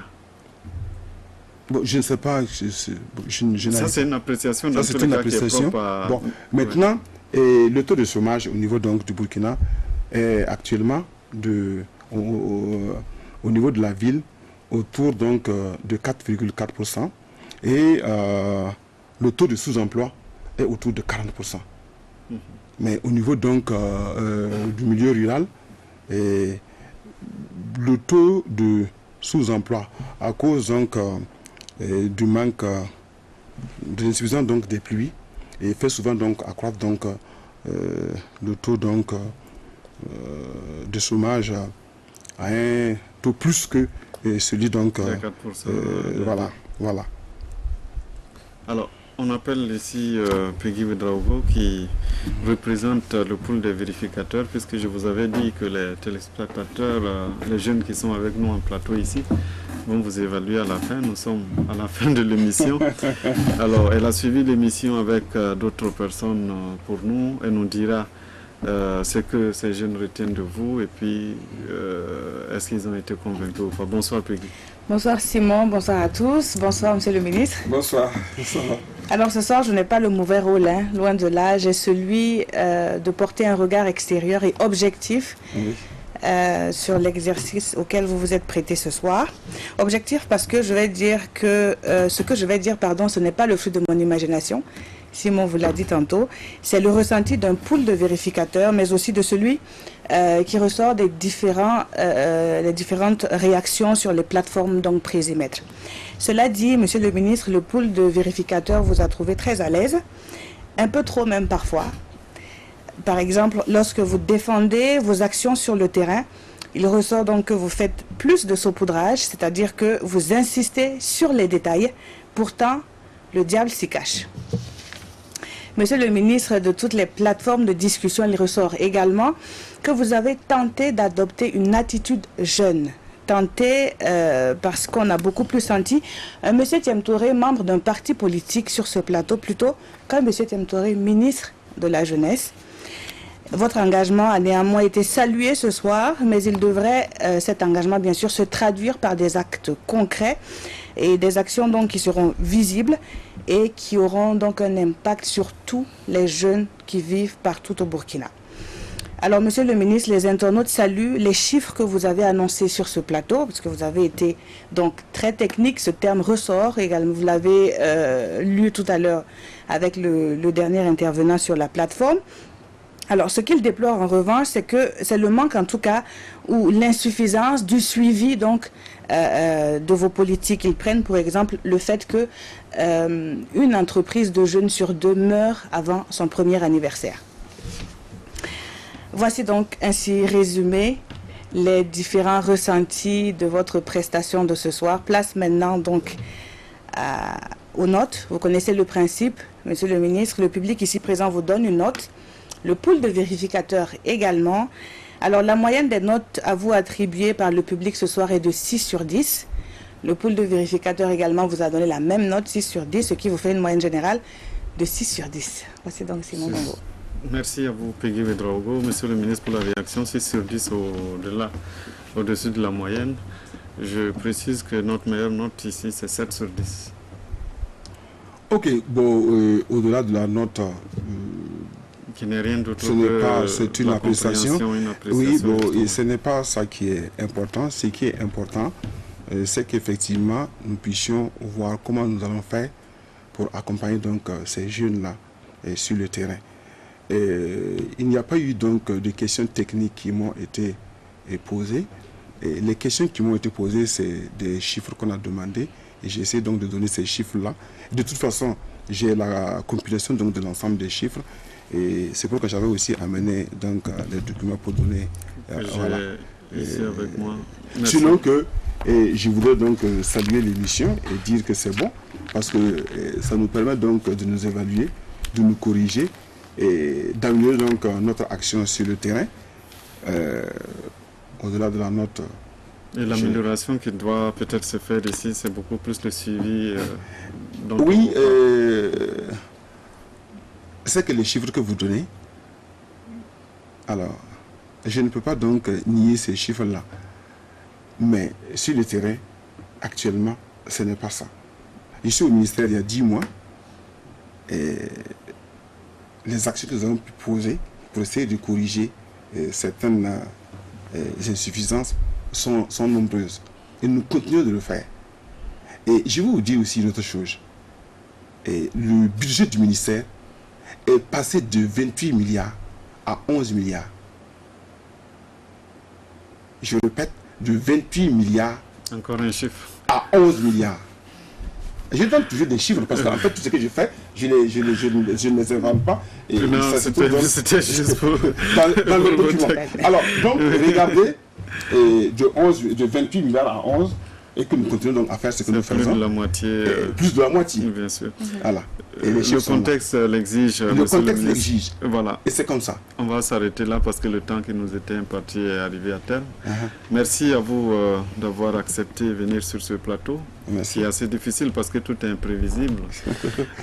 Bon, je ne sais pas.
Ça, c'est une appréciation.
Ça, c'est une appréciation. Bon, maintenant, le taux de chômage au niveau donc, du Burkina est actuellement au niveau de la ville autour donc, de 4,4%. Et le taux de sous-emploi est autour de 40%. Mais au niveau donc du milieu rural, le taux de sous-emploi à cause donc du manque de l'insuffisance donc des pluies et fait souvent donc accroître donc le taux donc de chômage à un taux plus que celui donc
4%,
voilà.
Alors, on appelle ici Peggy Ouedraogo qui représente le pool des vérificateurs, puisque je vous avais dit que les téléspectateurs, les jeunes qui sont avec nous en plateau ici, vont vous évaluer à la fin. Nous sommes à la fin de l'émission. Alors, elle a suivi l'émission avec d'autres personnes pour nous. Elle nous dira ce que ces jeunes retiennent de vous et puis est-ce qu'ils ont été convaincus ou pas. Bonsoir Peggy.
Bonsoir Simon, bonsoir à tous, bonsoir Monsieur le ministre.
Bonsoir.
Alors ce soir je n'ai pas le mauvais rôle, hein, loin de là, j'ai celui de porter un regard extérieur et objectif sur l'exercice auquel vous vous êtes prêté ce soir. Objectif parce que je vais dire que ce que je vais dire, ce n'est pas le fruit de mon imagination. Simon vous l'a dit tantôt, c'est le ressenti d'un pool de vérificateurs, mais aussi de celui qui ressort des différentes réactions sur les plateformes donc Présimètre. Cela dit, Monsieur le ministre, le pool de vérificateurs vous a trouvé très à l'aise, un peu trop même parfois. Par exemple, lorsque vous défendez vos actions sur le terrain, il ressort donc que vous faites plus de saupoudrage, c'est-à-dire que vous insistez sur les détails, pourtant le diable s'y cache. Monsieur le ministre, de toutes les plateformes de discussion, il ressort également que vous avez tenté d'adopter une attitude jeune. Tenté parce qu'on a beaucoup plus senti Monsieur Thiam Touré, membre d'un parti politique sur ce plateau, plutôt qu'un Monsieur Thiam Touré, ministre de la Jeunesse. Votre engagement a néanmoins été salué ce soir, mais il devrait, cet engagement bien sûr, se traduire par des actes concrets et des actions donc qui seront visibles et qui auront donc un impact sur tous les jeunes qui vivent partout au Burkina. Alors, Monsieur le ministre, les internautes saluent les chiffres que vous avez annoncés sur ce plateau, parce que vous avez été donc très technique, ce terme ressort également, vous l'avez lu tout à l'heure avec le dernier intervenant sur la plateforme. Alors, ce qu'il déplore en revanche, c'est que c'est le manque en tout cas, ou l'insuffisance du suivi donc de vos politiques. Ils prennent pour exemple le fait que une entreprise de jeunes sur 2 meurt avant son premier anniversaire. Voici donc ainsi résumé les différents ressentis de votre prestation de ce soir. Place maintenant donc aux notes. Vous connaissez le principe, Monsieur le ministre. Le public ici présent vous donne une note. Le pool de vérificateurs également. Alors la moyenne des notes à vous attribuées par le public ce soir est de 6 sur 10. Le pool de vérificateurs également vous a donné la même note, 6 sur 10, ce qui vous fait une moyenne générale de 6 sur 10. Voici donc Simon Bongo.
Merci à vous, Peggy Ouedraogo. Monsieur le ministre, pour la réaction, 6 sur 10 au-dessus de la moyenne. Je précise que notre meilleure note ici, c'est 7 sur 10.
Ok, bon, au-delà de la note,
qui n'est rien d'autre
ce n'est
que
pas, c'est une appréciation. Oui, bon, et ce n'est pas ça qui est important. Ce qui est important, c'est qu'effectivement, nous puissions voir comment nous allons faire pour accompagner donc ces jeunes-là sur le terrain. Il n'y a pas eu donc de questions techniques qui m'ont été posées. Et les questions qui m'ont été posées, c'est des chiffres qu'on a demandés. Et j'essaie donc de donner ces chiffres-là. De toute façon, j'ai la compilation donc de l'ensemble des chiffres. Et c'est pourquoi j'avais aussi amené donc les documents pour donner. Voilà.
Ici avec moi.
Sinon que je voudrais donc saluer l'émission et dire que c'est bon parce que ça nous permet donc de nous évaluer, de nous corriger et d'améliorer donc notre action sur le terrain au-delà de la note.
Et l'amélioration qui doit peut-être se faire ici, c'est beaucoup plus le suivi.
Oui, c'est que les chiffres que vous donnez, alors, je ne peux pas donc nier ces chiffres-là. Mais sur le terrain, actuellement, ce n'est pas ça. Je suis au ministère il y a 10 mois et les actions que nous avons pu poser pour essayer de corriger certaines insuffisances sont nombreuses. Et nous continuons de le faire. Et je vais vous dire aussi une autre chose. Et le budget du ministère est passé de 28 milliards à 11 milliards. Je répète, de 28 milliards
encore un chiffre
à 11 milliards. Je donne toujours des chiffres parce qu'en fait, tout ce que je fais, je ne les invente pas. Et
non, c'était juste pour...
dans le document. Alors, donc, regardez, de 28 milliards à 11, et que nous continuons donc à faire ce que nous faisons.
Plus de la moitié.
Plus de la moitié.
Bien sûr.
Voilà.
Et le contexte l'exige.
Le contexte l'exige.
Voilà.
Et c'est comme ça.
On va s'arrêter là parce que le temps qui nous était imparti est arrivé à terme. Merci à vous d'avoir accepté de venir sur ce plateau.
Merci.
C'est assez difficile parce que tout est imprévisible.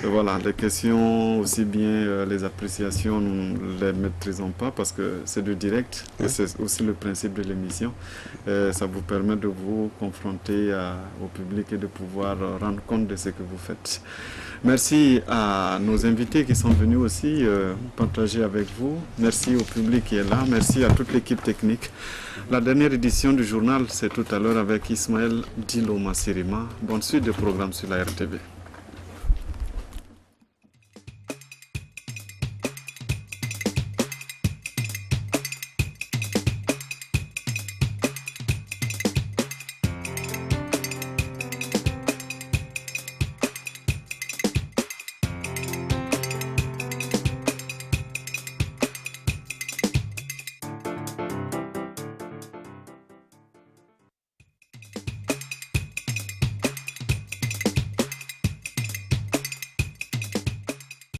Voilà, les questions, aussi bien les appréciations, nous ne les maîtrisons pas parce que c'est du direct. Et c'est aussi le principe de l'émission. Ça vous permet de vous confronter au public et de pouvoir rendre compte de ce que vous faites. Merci à nos invités qui sont venus aussi partager avec vous. Merci au public qui est là. Merci à toute l'équipe technique. La dernière édition du journal, c'est tout à l'heure avec Ismaël Dilo Massirima. Bonne suite de programme sur la RTV.